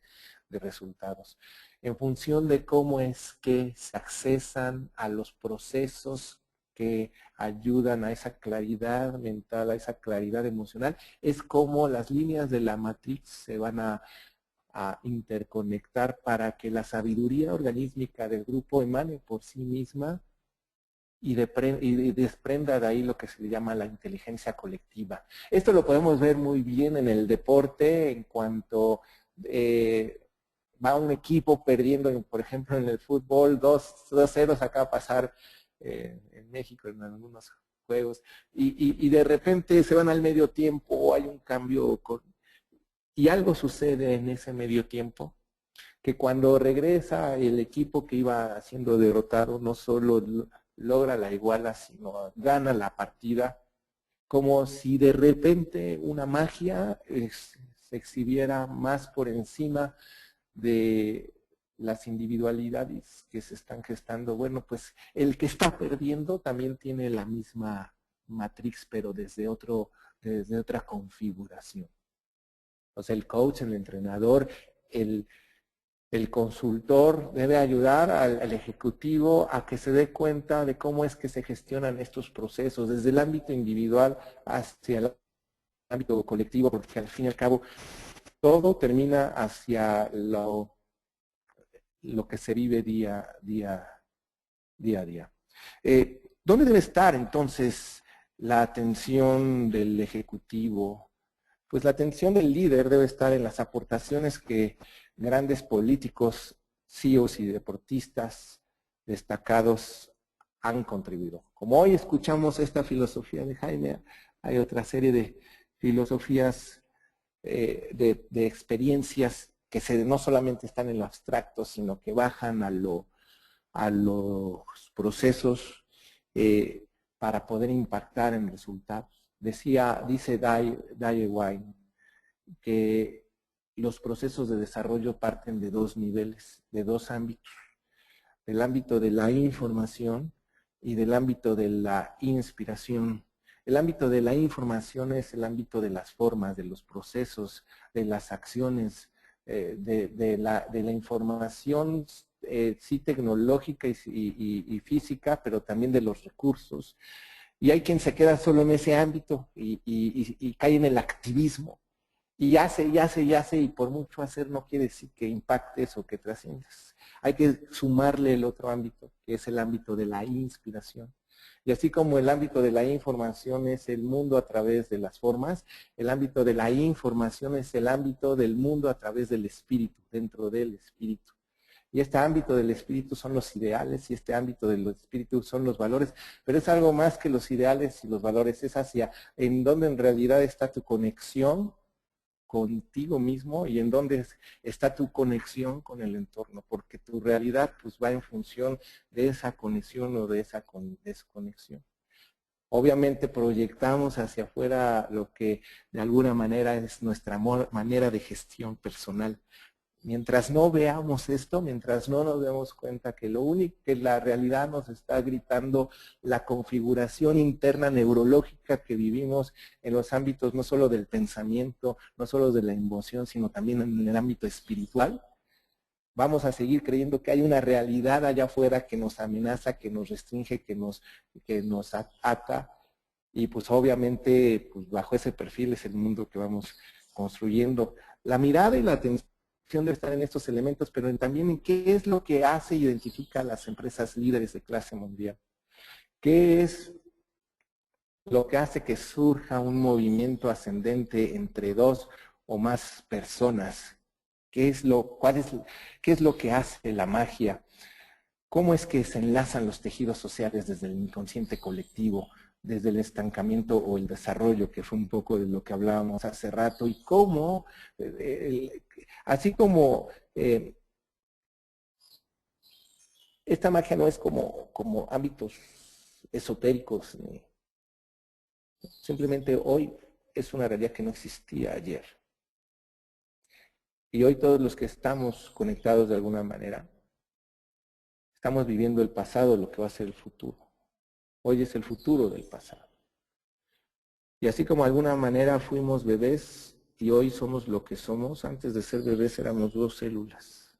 resultados. En función de cómo es que se accesan a los procesos que ayudan a esa claridad mental, a esa claridad emocional, es como las líneas de la matriz se van a interconectar para que la sabiduría organísmica del grupo emane por sí misma y desprenda de ahí lo que se le llama la inteligencia colectiva. Esto lo podemos ver muy bien en el deporte, en cuanto va un equipo perdiendo, por ejemplo, en el fútbol, 2-0, acaba de pasar en México en algunos juegos, y de repente se van al medio tiempo, o hay un cambio, y algo sucede en ese medio tiempo, que cuando regresa el equipo que iba siendo derrotado, no solo logra la iguala, sino gana la partida, como si de repente una magia se exhibiera más por encima de las individualidades que se están gestando. Bueno, pues el que está perdiendo también tiene la misma matriz, pero desde otra configuración. O sea, el coach, el entrenador, el consultor debe ayudar al ejecutivo a que se dé cuenta de cómo es que se gestionan estos procesos, desde el ámbito individual hacia el ámbito colectivo, porque al fin y al cabo todo termina hacia lo que se vive día a día. ¿Dónde debe estar entonces la atención del ejecutivo? Pues la atención del líder debe estar en las aportaciones que grandes políticos, CEOs y deportistas destacados han contribuido. Como hoy escuchamos esta filosofía de Jaime, hay otra serie de filosofías, de experiencias que no solamente están en lo abstracto, sino que bajan a los procesos para poder impactar en resultados. Dice Dai Wine que los procesos de desarrollo parten de dos niveles, de dos ámbitos, del ámbito de la información y del ámbito de la inspiración. El ámbito de la información es el ámbito de las formas, de los procesos, de las acciones, de la información, sí tecnológica y física, pero también de los recursos. Y hay quien se queda solo en ese ámbito y cae en el activismo. Y hace, y por mucho hacer no quiere decir que impactes o que trasciendas. Hay que sumarle el otro ámbito, que es el ámbito de la inspiración. Y así como el ámbito de la información es el mundo a través de las formas, el ámbito de la información es el ámbito del mundo a través del espíritu, dentro del espíritu. Y este ámbito del espíritu son los ideales y este ámbito del espíritu son los valores, pero es algo más que los ideales y los valores, es hacia en donde en realidad está tu conexión contigo mismo y en dónde está tu conexión con el entorno, porque tu realidad pues va en función de esa conexión o de esa desconexión. Obviamente proyectamos hacia afuera lo que de alguna manera es nuestra manera de gestión personal. Mientras no veamos esto, mientras no nos demos cuenta que lo único que la realidad nos está gritando, la configuración interna neurológica que vivimos en los ámbitos no solo del pensamiento, no solo de la emoción, sino también en el ámbito espiritual, vamos a seguir creyendo que hay una realidad allá afuera que nos amenaza, que nos restringe, que nos ata, y pues obviamente pues bajo ese perfil es el mundo que vamos construyendo. La mirada y la atención de estar en estos elementos, pero también en qué es lo que hace e identifica a las empresas líderes de clase mundial. ¿Qué es lo que hace que surja un movimiento ascendente entre dos o más personas? ¿Qué es lo que hace la magia? ¿Cómo es que se enlazan los tejidos sociales desde el inconsciente colectivo, desde el estancamiento o el desarrollo, que fue un poco de lo que hablábamos hace rato, y cómo, así como esta magia no es como ámbitos esotéricos, simplemente hoy es una realidad que no existía ayer. Y hoy todos los que estamos conectados de alguna manera, estamos viviendo el pasado, lo que va a ser el futuro. Hoy es el futuro del pasado. Y así como de alguna manera fuimos bebés y hoy somos lo que somos, antes de ser bebés éramos 2 células.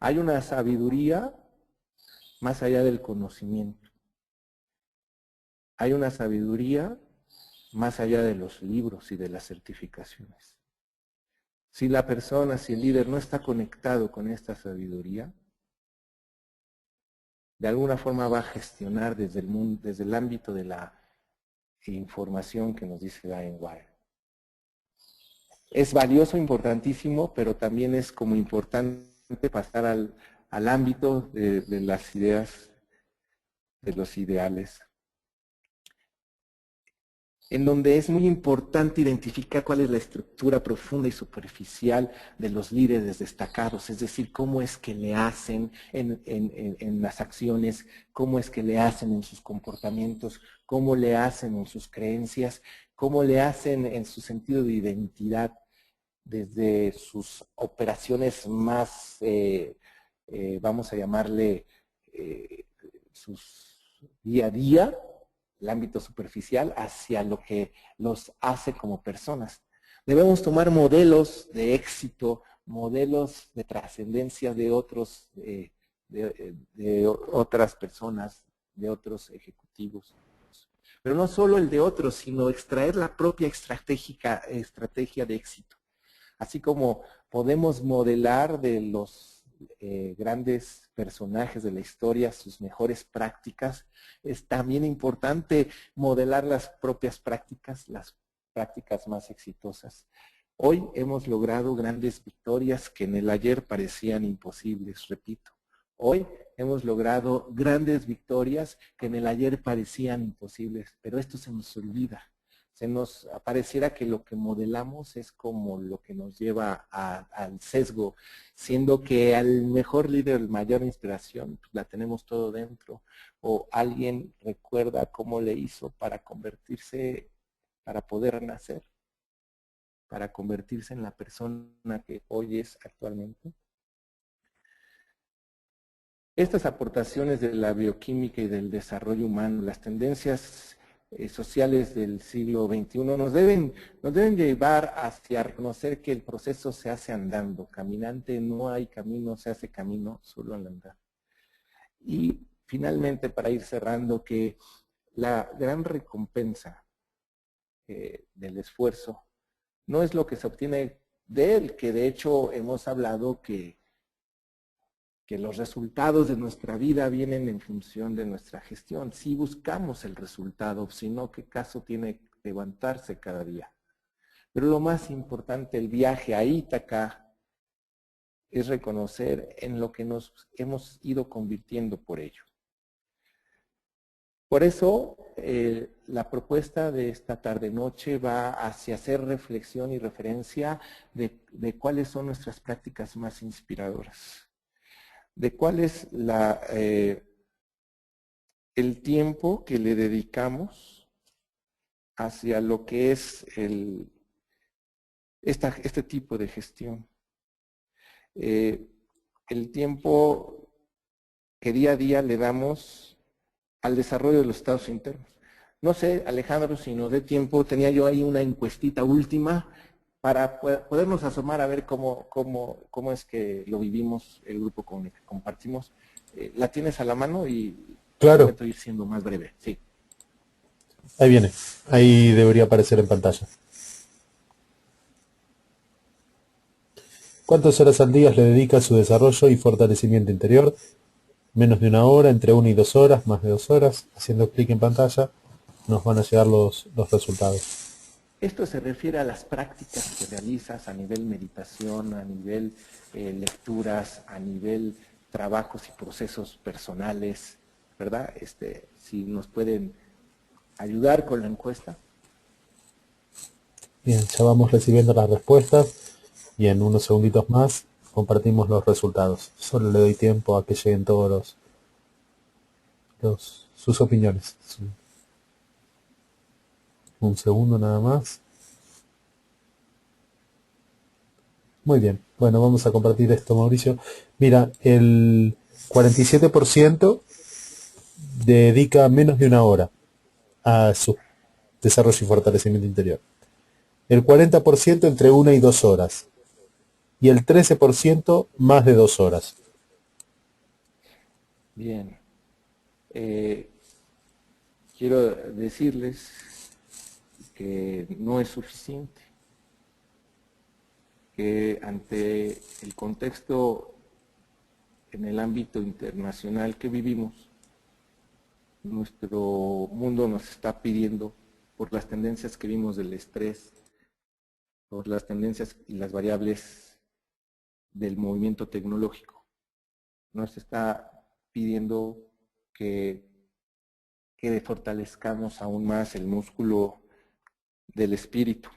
Hay una sabiduría más allá del conocimiento. Hay una sabiduría más allá de los libros y de las certificaciones. Si la persona, si el líder no está conectado con esta sabiduría, de alguna forma va a gestionar desde el ámbito de la información que nos dice Diane Wire. Es valioso, importantísimo, pero también es como importante pasar al ámbito de las ideas, de los ideales, en donde es muy importante identificar cuál es la estructura profunda y superficial de los líderes destacados, es decir, cómo es que le hacen en las acciones, cómo es que le hacen en sus comportamientos, cómo le hacen en sus creencias, cómo le hacen en su sentido de identidad, desde sus operaciones más, vamos a llamarle, sus día a día, el ámbito superficial, hacia lo que los hace como personas. Debemos tomar modelos de éxito, modelos de trascendencia de otros, de otras personas, de otros ejecutivos. Pero no solo el de otros, sino extraer la propia estrategia de éxito. Así como podemos modelar de los grandes personajes de la historia sus mejores prácticas, es también importante modelar las propias prácticas, las prácticas más exitosas. Hoy hemos logrado grandes victorias que en el ayer parecían imposibles, repito. Hoy hemos logrado grandes victorias que en el ayer parecían imposibles, pero esto se nos olvida. Se nos pareciera que lo que modelamos es como lo que nos lleva al sesgo, siendo que al mejor líder, mayor inspiración, pues la tenemos todo dentro, o alguien recuerda cómo le hizo para convertirse, para poder nacer, para convertirse en la persona que hoy es actualmente. Estas aportaciones de la bioquímica y del desarrollo humano, las tendencias sociales del siglo XXI nos deben llevar hacia reconocer que el proceso se hace andando. Caminante no hay camino, se hace camino solo al andar. Y finalmente, para ir cerrando, que la gran recompensa del esfuerzo no es lo que se obtiene de él, que de hecho hemos hablado que los resultados de nuestra vida vienen en función de nuestra gestión. Si buscamos el resultado, si no, ¿qué caso tiene levantarse cada día? Pero lo más importante, el viaje a Ítaca, es reconocer en lo que nos hemos ido convirtiendo por ello. Por eso, la propuesta de esta tarde-noche va hacia hacer reflexión y referencia de cuáles son nuestras prácticas más inspiradoras, de cuál es el tiempo que le dedicamos hacia lo que es este tipo de gestión. El tiempo que día a día le damos al desarrollo de los estados internos. No sé, Alejandro, si nos dé tiempo, tenía yo ahí una encuestita última para podernos asomar a ver cómo es que lo vivimos el grupo con el que compartimos. ¿La tienes a la mano? Y Claro, prometo ir siendo más breve. Sí. ahí viene. Ahí debería aparecer en pantalla. ¿Cuántas horas al día le dedica a su desarrollo y fortalecimiento interior? Menos de una hora, entre 1 y 2 horas, más de 2 horas. Haciendo clic en pantalla nos van a llegar los resultados. Esto se refiere a las prácticas que realizas a nivel meditación, a nivel lecturas, a nivel trabajos y procesos personales, ¿verdad? Si nos pueden ayudar con la encuesta. Bien, ya vamos recibiendo las respuestas y en unos segunditos más compartimos los resultados. Solo le doy tiempo a que lleguen todos sus opiniones. Un segundo nada más. Muy bien. Bueno, vamos a compartir esto, Mauricio. Mira, el 47% dedica menos de una hora a su desarrollo y fortalecimiento interior. El 40% entre 1 y 2 horas. Y el 13% más de 2 horas. Bien. Quiero decirles que no es suficiente, que ante el contexto en el ámbito internacional que vivimos, nuestro mundo nos está pidiendo, por las tendencias que vimos del estrés, por las tendencias y las variables del movimiento tecnológico, nos está pidiendo que fortalezcamos aún más el músculo del espíritu.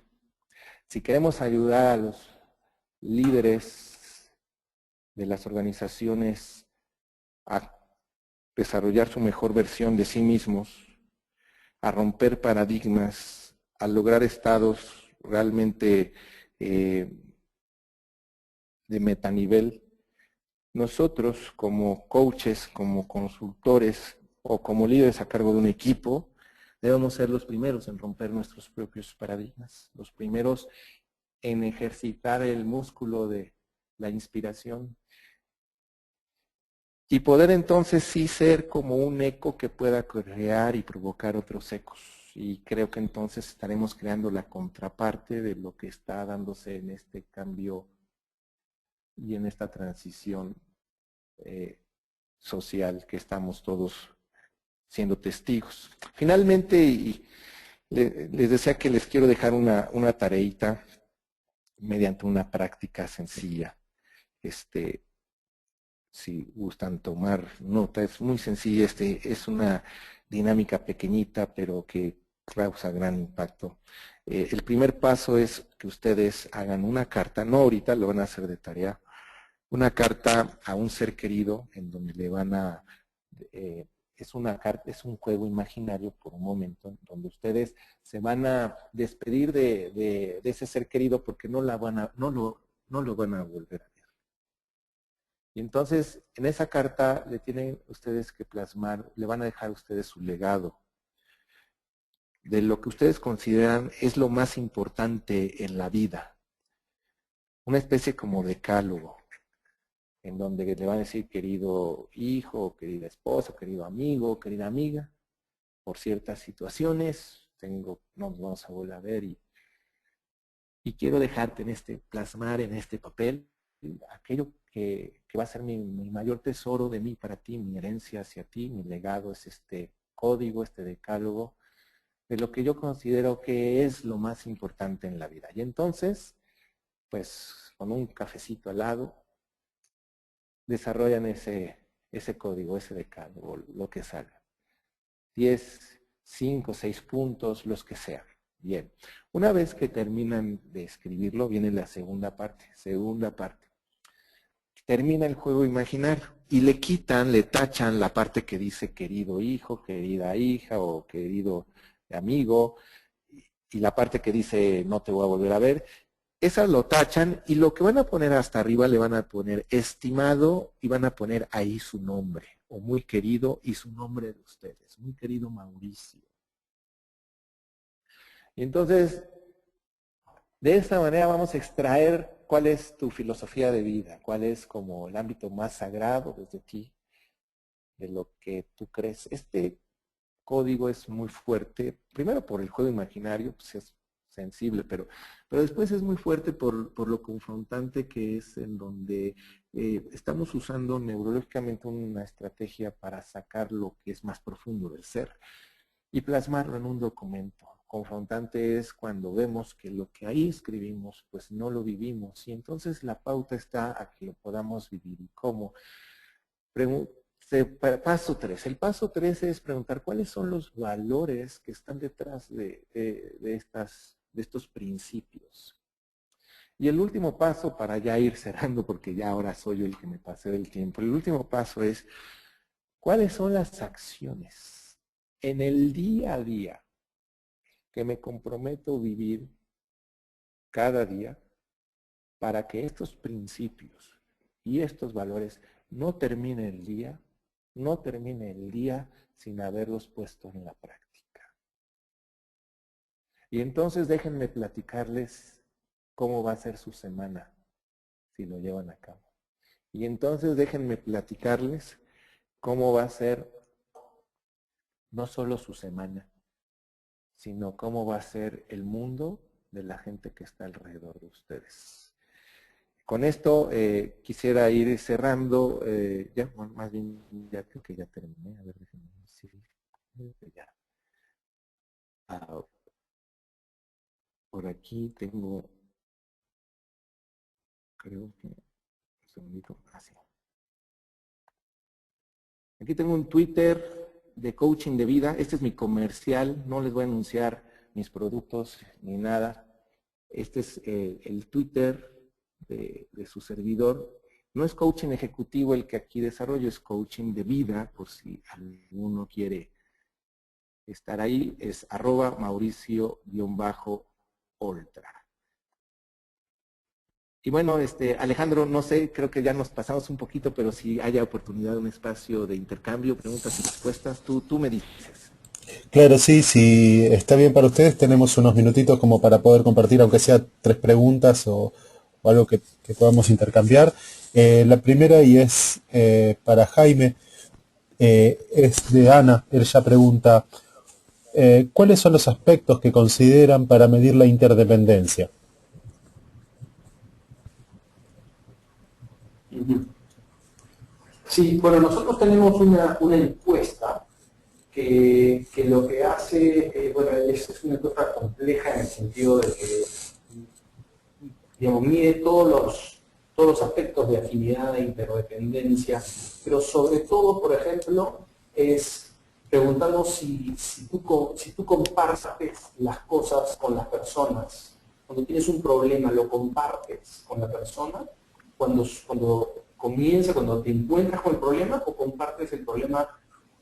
Si queremos ayudar a los líderes de las organizaciones a desarrollar su mejor versión de sí mismos, a romper paradigmas, a lograr estados realmente de metanivel, nosotros como coaches, como consultores o como líderes a cargo de un equipo, debemos ser los primeros en romper nuestros propios paradigmas, los primeros en ejercitar el músculo de la inspiración y poder entonces sí ser como un eco que pueda crear y provocar otros ecos. Y creo que entonces estaremos creando la contraparte de lo que está dándose en este cambio y en esta transición social que estamos todos siendo testigos. Finalmente, y les decía que les quiero dejar una tareita mediante una práctica sencilla. Si gustan tomar nota, es muy sencilla, es una dinámica pequeñita, pero que causa gran impacto. El primer paso es que ustedes hagan una carta, no ahorita, lo van a hacer de tarea, una carta a un ser querido en donde le van a... es un juego imaginario por un momento, en donde ustedes se van a despedir de ese ser querido porque no lo van a volver a ver. Y entonces, en esa carta le tienen ustedes que plasmar, le van a dejar a ustedes su legado de lo que ustedes consideran es lo más importante en la vida. Una especie como decálogo, en donde le van a decir querido hijo, querida esposa, querido amigo, querida amiga, por ciertas situaciones, no nos vamos a volver a ver y y quiero dejarte plasmar en este papel aquello que va a ser mi mayor tesoro de mí para ti, mi herencia hacia ti, mi legado es este código, este decálogo, de lo que yo considero que es lo más importante en la vida. Y entonces, pues con un cafecito al lado, desarrollan ese código, ese decálogo, lo que salga. 10, 5, 6 puntos, los que sean. Bien, una vez que terminan de escribirlo, viene la segunda parte. Termina el juego imaginario y le tachan la parte que dice querido hijo, querida hija o querido amigo, y la parte que dice no te voy a volver a ver. Esas lo tachan y lo que van a poner hasta arriba le van a poner estimado y van a poner ahí su nombre, o muy querido y su nombre de ustedes, muy querido Mauricio. Y entonces, de esa manera vamos a extraer cuál es tu filosofía de vida, cuál es como el ámbito más sagrado desde ti, de lo que tú crees. Este código es muy fuerte, primero por el juego imaginario, pues es sensible, pero después es muy fuerte por lo confrontante que es, en donde estamos usando neurológicamente una estrategia para sacar lo que es más profundo del ser y plasmarlo en un documento. Confrontante es cuando vemos que lo que ahí escribimos, pues no lo vivimos, y entonces la pauta está a que lo podamos vivir. ¿Y cómo? Paso 3. El paso 3 es preguntar cuáles son los valores que están detrás de estos principios. Y el último paso, para ya ir cerrando, porque ya ahora soy yo el que me pasé del tiempo, el último paso es cuáles son las acciones en el día a día que me comprometo a vivir cada día para que estos principios y estos valores no termine el día sin haberlos puesto en la práctica. Y entonces déjenme platicarles cómo va a ser su semana si lo llevan a cabo. Y entonces déjenme platicarles cómo va a ser no solo su semana, sino cómo va a ser el mundo de la gente que está alrededor de ustedes. Con esto quisiera ir cerrando, ya, bueno, más bien ya creo que ya terminé, a ver, déjenme decir, ya. Por aquí tengo, creo que, un segundito, así. Aquí tengo un Twitter de coaching de vida, este es mi comercial, no les voy a anunciar mis productos ni nada. Este es el Twitter de su servidor. No es coaching ejecutivo el que aquí desarrollo, es coaching de vida, por si alguno quiere estar ahí, es @Mauricio_Oltra. Y bueno, Alejandro, no sé, creo que ya nos pasamos un poquito, pero si haya oportunidad de un espacio de intercambio, preguntas y respuestas, tú me dices. Claro, sí, si está bien para ustedes, tenemos unos minutitos como para poder compartir, aunque sea 3 preguntas o algo que podamos intercambiar. La primera, y es para Jaime, es de Ana. Ella pregunta, ¿cuáles son los aspectos que consideran para medir la interdependencia? Sí, bueno, nosotros tenemos una encuesta que lo que hace, bueno, es una encuesta compleja en el sentido de que, digamos, mide todos los aspectos de afinidad e interdependencia, pero sobre todo, por ejemplo, es preguntarnos si tú compartes las cosas con las personas. Cuando tienes un problema, ¿lo compartes con la persona? Cuando te encuentras con el problema, o compartes el problema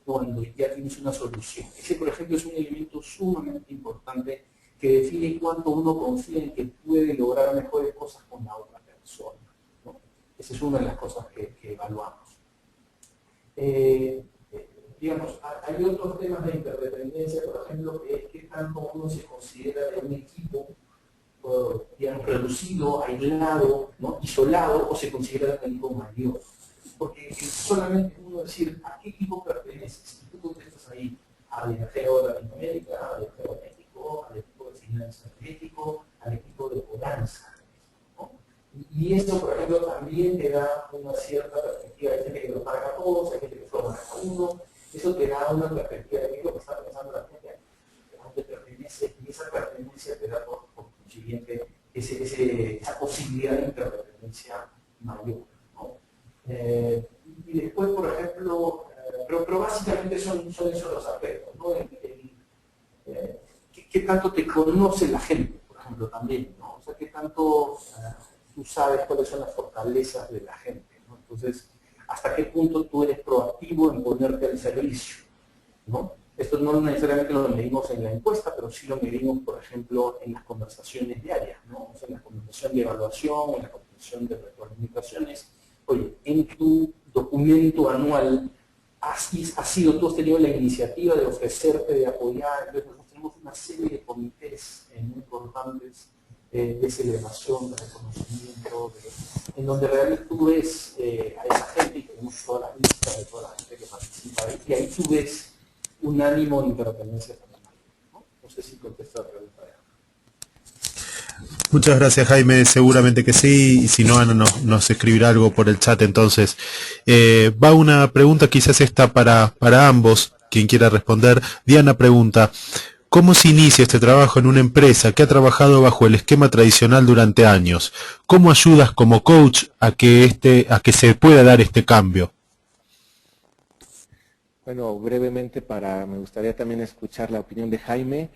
cuando ya tienes una solución. Ese, por ejemplo, es un elemento sumamente importante que define cuánto uno confía en que puede lograr mejores cosas con la otra persona, ¿no? Esa es una de las cosas que evaluamos. Digamos, hay otros temas de interdependencia, por ejemplo, que es qué tanto uno se considera de un equipo, digamos, reducido, aislado, ¿no? Isolado, o se considera de un equipo mayor. Porque solamente uno decir a qué equipo perteneces, si tú contestas ahí al EAGEO de Latinoamérica, al EAGEO de México, al equipo de finanzas de México, al equipo de Holanda. confianza, ¿no? Y esto, por ejemplo, también te da una cierta perspectiva. Hay gente que lo paga a todos, hay gente que solo paga a uno. Eso te da una perspectiva de qué es lo que está pensando la gente, a dónde pertenece, y esa pertenencia te da por consiguiente esa posibilidad de interdependencia mayor, ¿no? Y después, por ejemplo, pero básicamente son esos los aspectos, ¿no? ¿Qué tanto te conoce la gente, por ejemplo, también, ¿no? O sea, qué tanto tú sabes cuáles son las fortalezas de la gente, ¿no? Entonces, hasta qué punto tú eres proactivo en ponerte al servicio, ¿no? Esto no necesariamente lo medimos en la encuesta, pero sí lo medimos, por ejemplo, en las conversaciones diarias, ¿no? O sea, en la conversación de evaluación, en la conversación de retroalimentaciones. Oye, en tu documento anual, tú has tenido la iniciativa de ofrecerte, de apoyar. Entonces, nosotros tenemos una serie de comités muy importantes de celebración, de reconocimiento, en donde realmente tú ves a esa gente, y tenemos todas las listas de toda la gente que participa, y ahí tú ves un ánimo de interdependencia también, ¿no? No sé si contesta la pregunta. Muchas gracias, Jaime. Seguramente que sí. Y si no, Ana nos escribirá algo por el chat. Entonces, va una pregunta, quizás esta para ambos, quien quiera responder. Diana pregunta, ¿cómo se inicia este trabajo en una empresa que ha trabajado bajo el esquema tradicional durante años? ¿Cómo ayudas como coach a que se pueda dar este cambio? Bueno, brevemente me gustaría también escuchar la opinión de Jaime.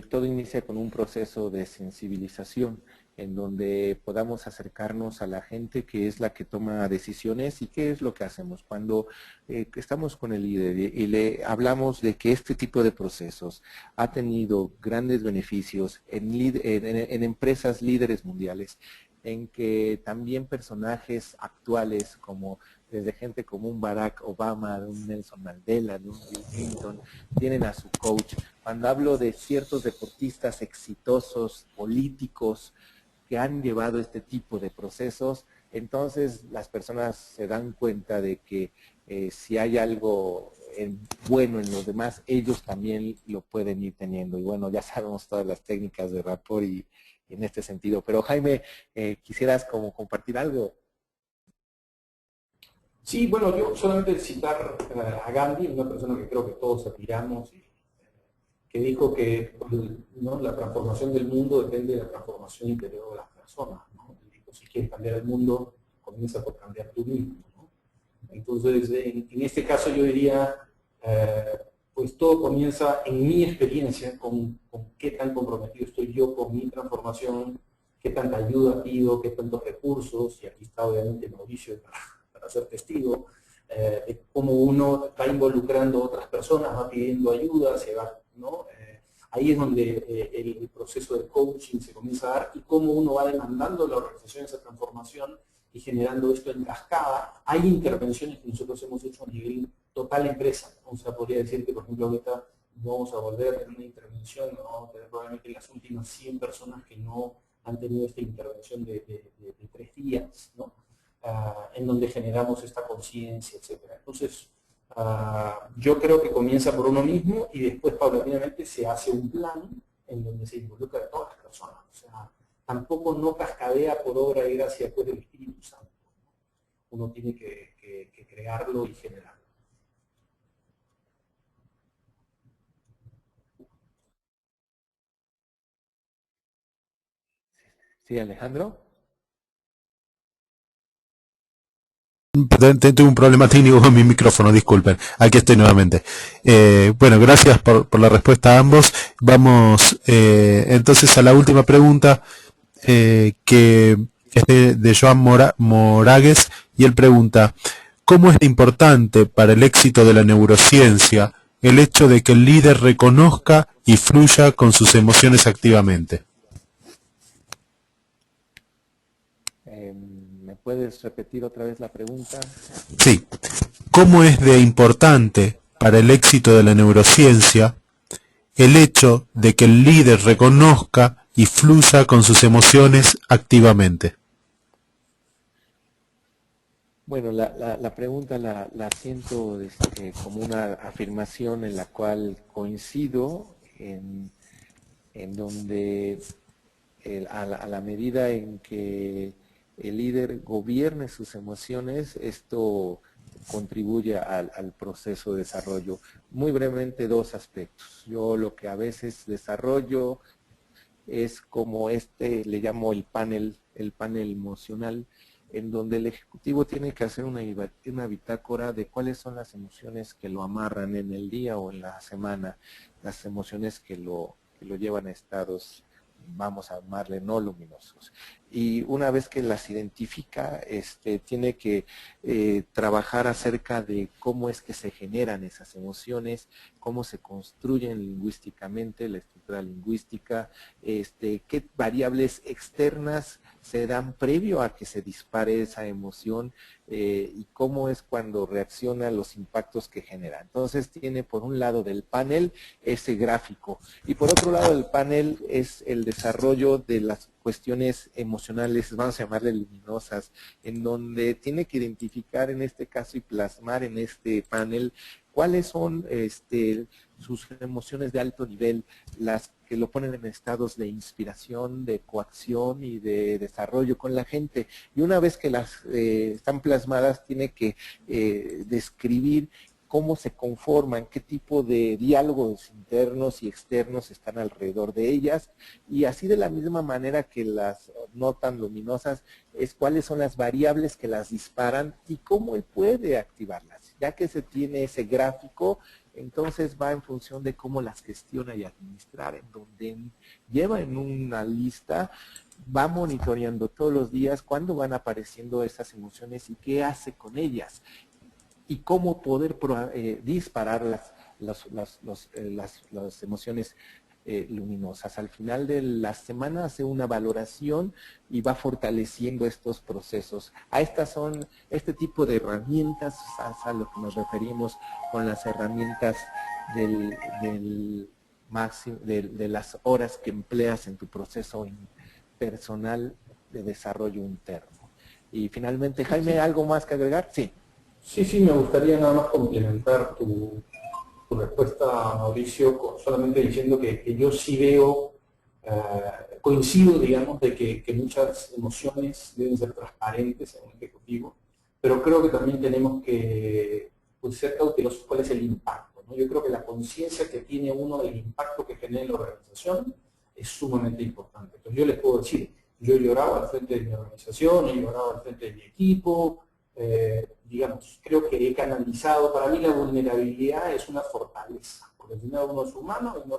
Todo inicia con un proceso de sensibilización en donde podamos acercarnos a la gente que es la que toma decisiones y qué es lo que hacemos cuando estamos con el líder y le hablamos de que este tipo de procesos ha tenido grandes beneficios en empresas líderes mundiales, en que también personajes actuales como desde gente como un Barack Obama, de un Nelson Mandela, de un Bill Clinton, tienen a su coach. Cuando hablo de ciertos deportistas exitosos, políticos, que han llevado este tipo de procesos, entonces las personas se dan cuenta de que si hay algo bueno en los demás, ellos también lo pueden ir teniendo. Y bueno, ya sabemos todas las técnicas de rapport y en este sentido. Pero Jaime, ¿quisieras como compartir algo? Sí, bueno, yo solamente citar a Gandhi, una persona que creo que todos admiramos, que dijo que, ¿no?, la transformación del mundo depende de la transformación interior de las personas, ¿no? Y dijo, si quieres cambiar el mundo, comienza por cambiar tú mismo, ¿no? Entonces, en este caso yo diría, pues todo comienza en mi experiencia con qué tan comprometido estoy yo con mi transformación, qué tanta ayuda pido, qué tantos recursos, y aquí está obviamente Mauricio para ser testigo, de cómo uno va involucrando a otras personas, va pidiendo ayuda, se va, ¿no? Ahí es donde el proceso de coaching se comienza a dar y cómo uno va demandando a la organización esa transformación y generando esto en cascada. Hay intervenciones que nosotros hemos hecho a nivel total empresa. O sea, podría decir que, por ejemplo, ahorita vamos a volver a tener una intervención, ¿no? Vamos a tener probablemente las últimas 100 personas que no han tenido esta intervención de 3 días, ¿no? En donde generamos esta conciencia, etc. Entonces, yo creo que comienza por uno mismo y después paulatinamente se hace un plan en donde se involucra a todas las personas. O sea, tampoco no cascadea por obra y gracia después del Espíritu Santo. Uno tiene que crearlo y generarlo. Sí, Alejandro. Tuve un problema técnico con mi micrófono, disculpen. Aquí estoy nuevamente. Bueno, gracias por la respuesta a ambos. Vamos entonces a la última pregunta, que es de Joan Moragues, y él pregunta, ¿cómo es importante para el éxito de la neurociencia el hecho de que el líder reconozca y fluya con sus emociones activamente? ¿Me puedes repetir otra vez la pregunta? Sí. ¿Cómo es de importante para el éxito de la neurociencia el hecho de que el líder reconozca y fluya con sus emociones activamente? Bueno, la pregunta la siento como una afirmación en la cual coincido, en donde a la medida en que el líder gobierne sus emociones, esto contribuye al proceso de desarrollo. Muy brevemente, dos aspectos. Yo lo que a veces desarrollo es como le llamo el panel emocional, en donde el ejecutivo tiene que hacer una bitácora de cuáles son las emociones que lo amarran en el día o en la semana, las emociones que lo llevan a estados, vamos a llamarle, no luminosos. Y una vez que las identifica, tiene que trabajar acerca de cómo es que se generan esas emociones, cómo se construyen lingüísticamente, la estructura lingüística, qué variables externas se dan previo a que se dispare esa emoción y cómo es cuando reacciona a los impactos que genera. Entonces tiene por un lado del panel ese gráfico y por otro lado del panel es el desarrollo de las cuestiones emocionales, vamos a llamarle luminosas, en donde tiene que identificar en este caso y plasmar en este panel cuáles son sus emociones de alto nivel, las que lo ponen en estados de inspiración, de coacción y de desarrollo con la gente. Y una vez que las están plasmadas, tiene que describir cómo se conforman, qué tipo de diálogos internos y externos están alrededor de ellas, y así de la misma manera que las no tan luminosas, es cuáles son las variables que las disparan y cómo él puede activarlas. Ya que se tiene ese gráfico, entonces va en función de cómo las gestiona y administrar, en donde lleva en una lista, va monitoreando todos los días cuándo van apareciendo esas emociones y qué hace con ellas, y cómo poder disparar las emociones luminosas. Al final de la semana hace una valoración y va fortaleciendo estos procesos. Estas son este tipo de herramientas, a lo que nos referimos con las herramientas de las horas que empleas en tu proceso personal de desarrollo interno. Y finalmente, Jaime, ¿algo más que agregar? Sí. Sí, me gustaría nada más complementar tu respuesta, Mauricio, solamente diciendo que yo sí veo, coincido, digamos, de que muchas emociones deben ser transparentes en un ejecutivo, pero creo que también tenemos que ser cautelosos cuál es el impacto, ¿no? Yo creo que la conciencia que tiene uno del impacto que genera en la organización es sumamente importante. Entonces yo les puedo decir, yo he llorado al frente de mi organización, he llorado al frente de mi equipo, digamos, creo que he canalizado, para mí la vulnerabilidad es una fortaleza, porque al final uno es humano y uno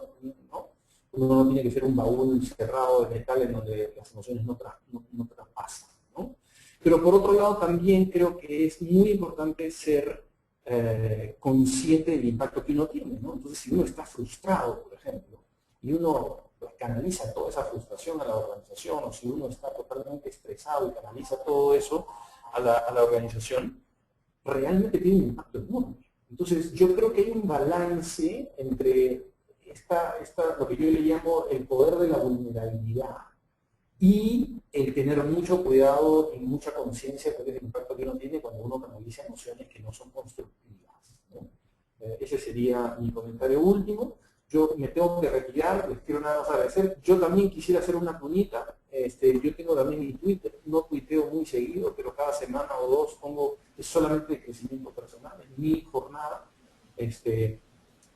no tiene que ser un baúl cerrado de metal en donde las emociones no traspasan, ¿no? Pero por otro lado también creo que es muy importante ser consciente del impacto que uno tiene, ¿no? Entonces si uno está frustrado, por ejemplo, y uno pues, canaliza toda esa frustración a la organización, o si uno está totalmente estresado y canaliza todo eso a la organización, realmente tiene un impacto enorme. Entonces, yo creo que hay un balance entre lo que yo le llamo el poder de la vulnerabilidad y el tener mucho cuidado y mucha conciencia con el impacto que uno tiene cuando uno canaliza emociones que no son constructivas, ¿no? Ese sería mi comentario último. Yo me tengo que retirar, les quiero nada más agradecer. Yo también quisiera hacer una cuñita. Yo tengo también mi Twitter, no tuiteo muy seguido, pero cada semana o dos pongo, es solamente de crecimiento personal, en mi jornada.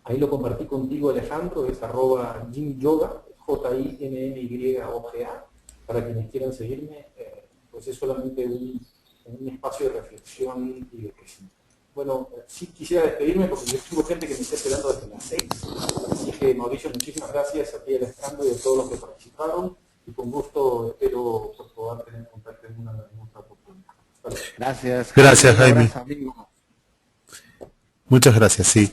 Ahí lo compartí contigo, Alejandro, es @JimYoga, JINNYOGA, para quienes quieran seguirme, pues es solamente un espacio de reflexión y de crecimiento. Bueno, sí quisiera despedirme porque yo tengo gente que me está esperando desde las 6. Así que, Mauricio, muchísimas gracias a ti, Alejandro, y a todos los que participaron. Y con gusto espero por poder tener contacto en una otra oportunidad. Gracias. Gracias, Jaime. Muchas gracias, sí.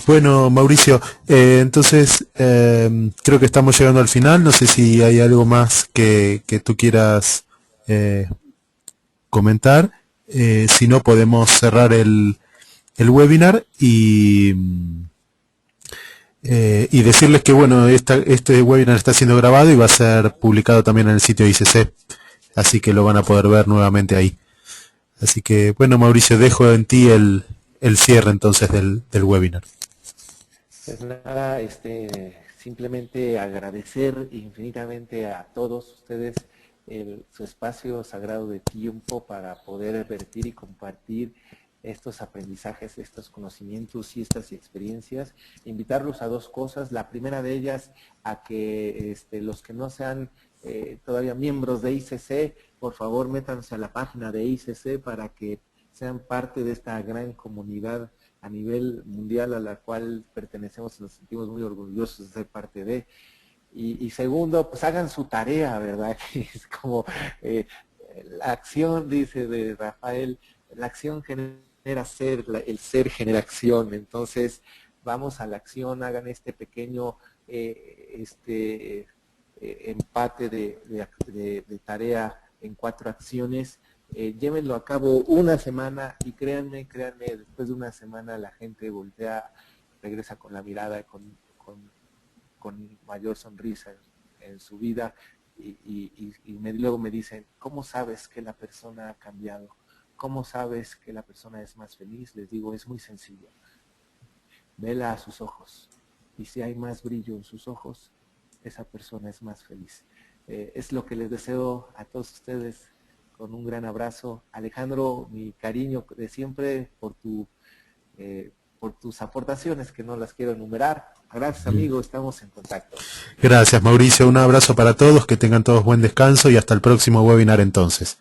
Bueno, Mauricio, entonces creo que estamos llegando al final. No sé si hay algo más que tú quieras comentar. Si no, podemos cerrar el webinar y decirles que bueno, este webinar está siendo grabado y va a ser publicado también en el sitio ICC, así que lo van a poder ver nuevamente ahí. Así que bueno, Mauricio, dejo en ti el cierre entonces del webinar. Pues nada, simplemente agradecer infinitamente a todos ustedes su espacio sagrado de tiempo para poder vertir y compartir estos aprendizajes, estos conocimientos y estas experiencias. Invitarlos a dos cosas. La primera de ellas, a que los que no sean todavía miembros de ICC, por favor métanse a la página de ICC para que sean parte de esta gran comunidad a nivel mundial a la cual pertenecemos y nos sentimos muy orgullosos de ser parte de. Y segundo, pues hagan su tarea, ¿verdad? Es como la acción, dice de Rafael, la acción genera ser, el ser genera acción. Entonces, vamos a la acción, hagan este pequeño empate de tarea en 4 acciones. Llévenlo a cabo una semana y créanme, después de una semana la gente voltea, regresa con la mirada, con mayor sonrisa en su vida y luego me dicen, ¿cómo sabes que la persona ha cambiado? ¿Cómo sabes que la persona es más feliz? Les digo, es muy sencillo. Vela a sus ojos y si hay más brillo en sus ojos, esa persona es más feliz. Es lo que les deseo a todos ustedes, con un gran abrazo. Alejandro, mi cariño de siempre por tus aportaciones, que no las quiero enumerar. Gracias, amigo, estamos en contacto. Gracias, Mauricio. Un abrazo para todos, que tengan todos buen descanso y hasta el próximo webinar entonces.